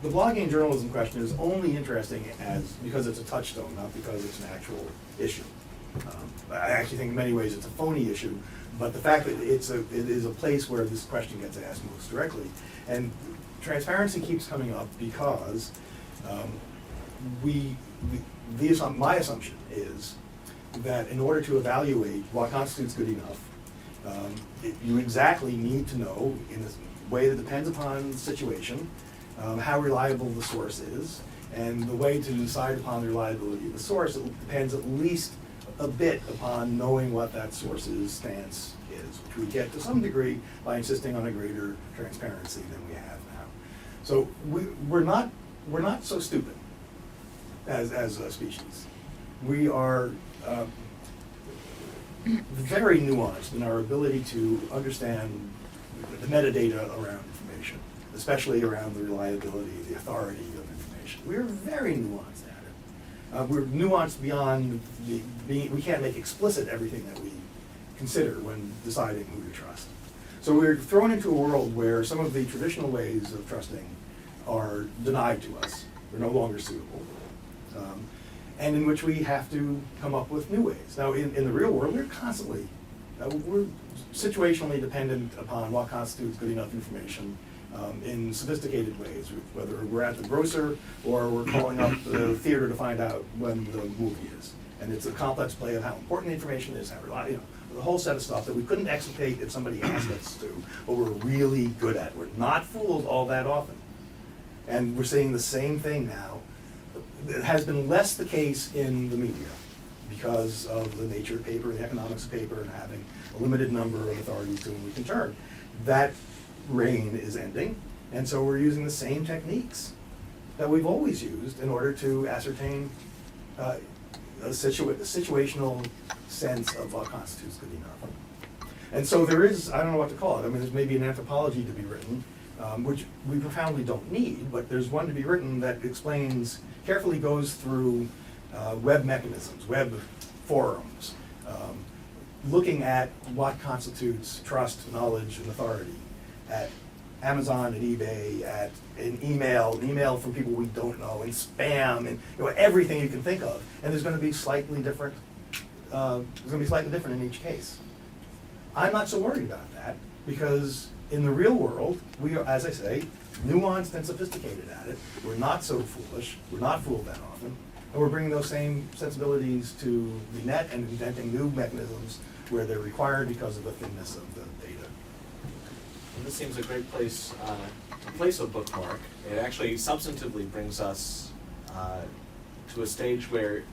the blogging and journalism question is only interesting because it's a touchstone, not because it's an actual issue. I actually think in many ways it's a phony issue, but the fact that it is a place where this question gets asked most directly. And transparency keeps coming up because my assumption is that in order to evaluate what constitutes good enough, you exactly need to know, in a way that depends upon the situation, how reliable the source is, and the way to decide upon the reliability of the source depends at least a bit upon knowing what that source's stance is, which we get to some degree by insisting on a greater transparency than we have now. So we're not so stupid as a species. We are very nuanced in our ability to understand the metadata around information, especially around the reliability, the authority of information. We're very nuanced at it. We're nuanced beyond we can't make explicit everything that we consider when deciding who to trust. So we're thrown into a world where some of the traditional ways of trusting are denied to us. They're no longer suitable. And in which we have to come up with new ways. Now, in the real world, we're situationally dependent upon what constitutes good enough information in sophisticated ways, whether we're at the grocer or we're calling up the theater to find out when the movie is. And it's a complex play of how important the information is, how reliable, you know, the whole set of stuff that we couldn't execute if somebody asked us to, but we're really good at. We're not fooled all that often. And we're seeing the same thing now. It has been less the case in the media because of the nature of paper, the economics of paper, and having a limited number of authorities to whom we can turn. That reign is ending, and so we're using the same techniques that we've always used in order to ascertain a situational sense of what constitutes good enough. And so there is, I don't know what to call it, I mean, there's maybe an anthropology to be written, which we profoundly don't need, but there's one to be written that carefully goes through web mechanisms, web forums, looking at what constitutes trust, knowledge, and authority at Amazon and eBay, at an email from people we don't know, and spam, and everything you can think of. And there's going to be slightly different. In each case. I'm not so worried about that because in the real world, we are, as I say, nuanced and sophisticated at it. We're not so foolish. We're not fooled that often. And we're bringing those same sensibilities to the net and inventing new mechanisms where they're required because of the thinness of the data. And this seems a great place to place a bookmark. It actually substantively brings us to a stage where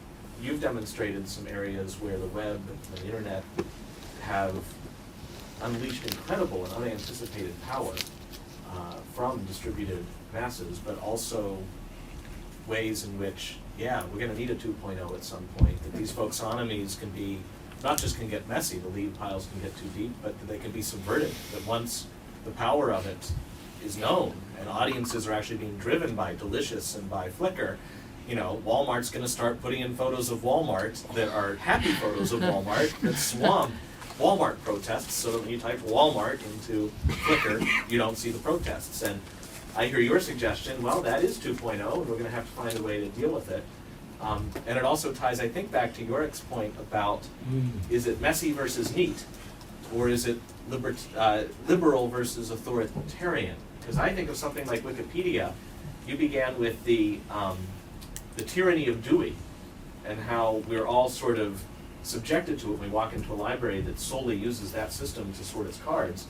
you've demonstrated some areas where the web and the internet have unleashed incredible and unanticipated power from distributed masses, but also ways in which, we're going to need a 2.0 at some point, that these folksonomies can be not just can get messy, the lead piles can get too deep, but they can be subverted. That once the power of it is known and audiences are actually being driven by Delicious and by Flickr, you know, Walmart's going to start putting in photos of Walmart that are happy photos of Walmart that swamp Walmart protests, so that when you type Walmart into Flickr, you don't see the protests. And I hear your suggestion, well, that is 2.0, and we're going to have to find a way to deal with it. And it also ties, I think, back to Yorick's point about, is it messy versus neat? Or is it liberal versus authoritarian? Because I think of something like Wikipedia. You began with the tyranny of Dewey, and how we're all sort of subjected to it when we walk into a library that solely uses that system to sort its cards.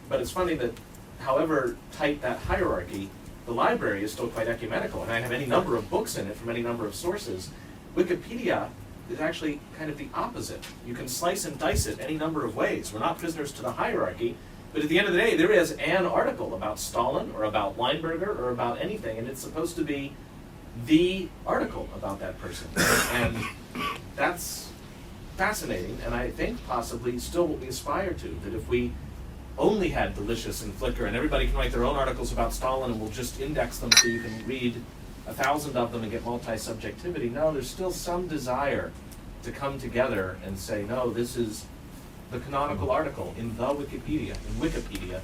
But it's funny that however tight that hierarchy, the library is still quite ecumenical, and I have any number of books in it from any number of sources. Wikipedia is actually kind of the opposite. You can slice and dice it any number of ways. We're not prisoners to the hierarchy, but at the end of the day, there is an article about Stalin or about Weinberger or about anything, and it's supposed to be the article about that person. And that's fascinating, and I think possibly still what we aspire to, that if we only had Delicious and Flickr and everybody can write their own articles about Stalin and we'll just index them so you can read 1,000 of them and get multi-subjectivity. No, there's still some desire to come together and say, no, this is the canonical article in Wikipedia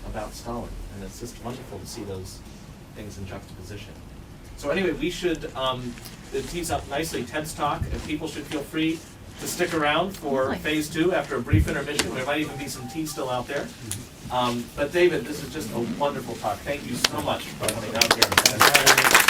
about Stalin. And it's just wonderful to see those things in juxtaposition. So anyway, we should, it tees up nicely TED's talk, and people should feel free to stick around for phase 2 after a brief intermission. There might even be some tea still out there. But David, this is just a wonderful talk. Thank you so much for coming out here.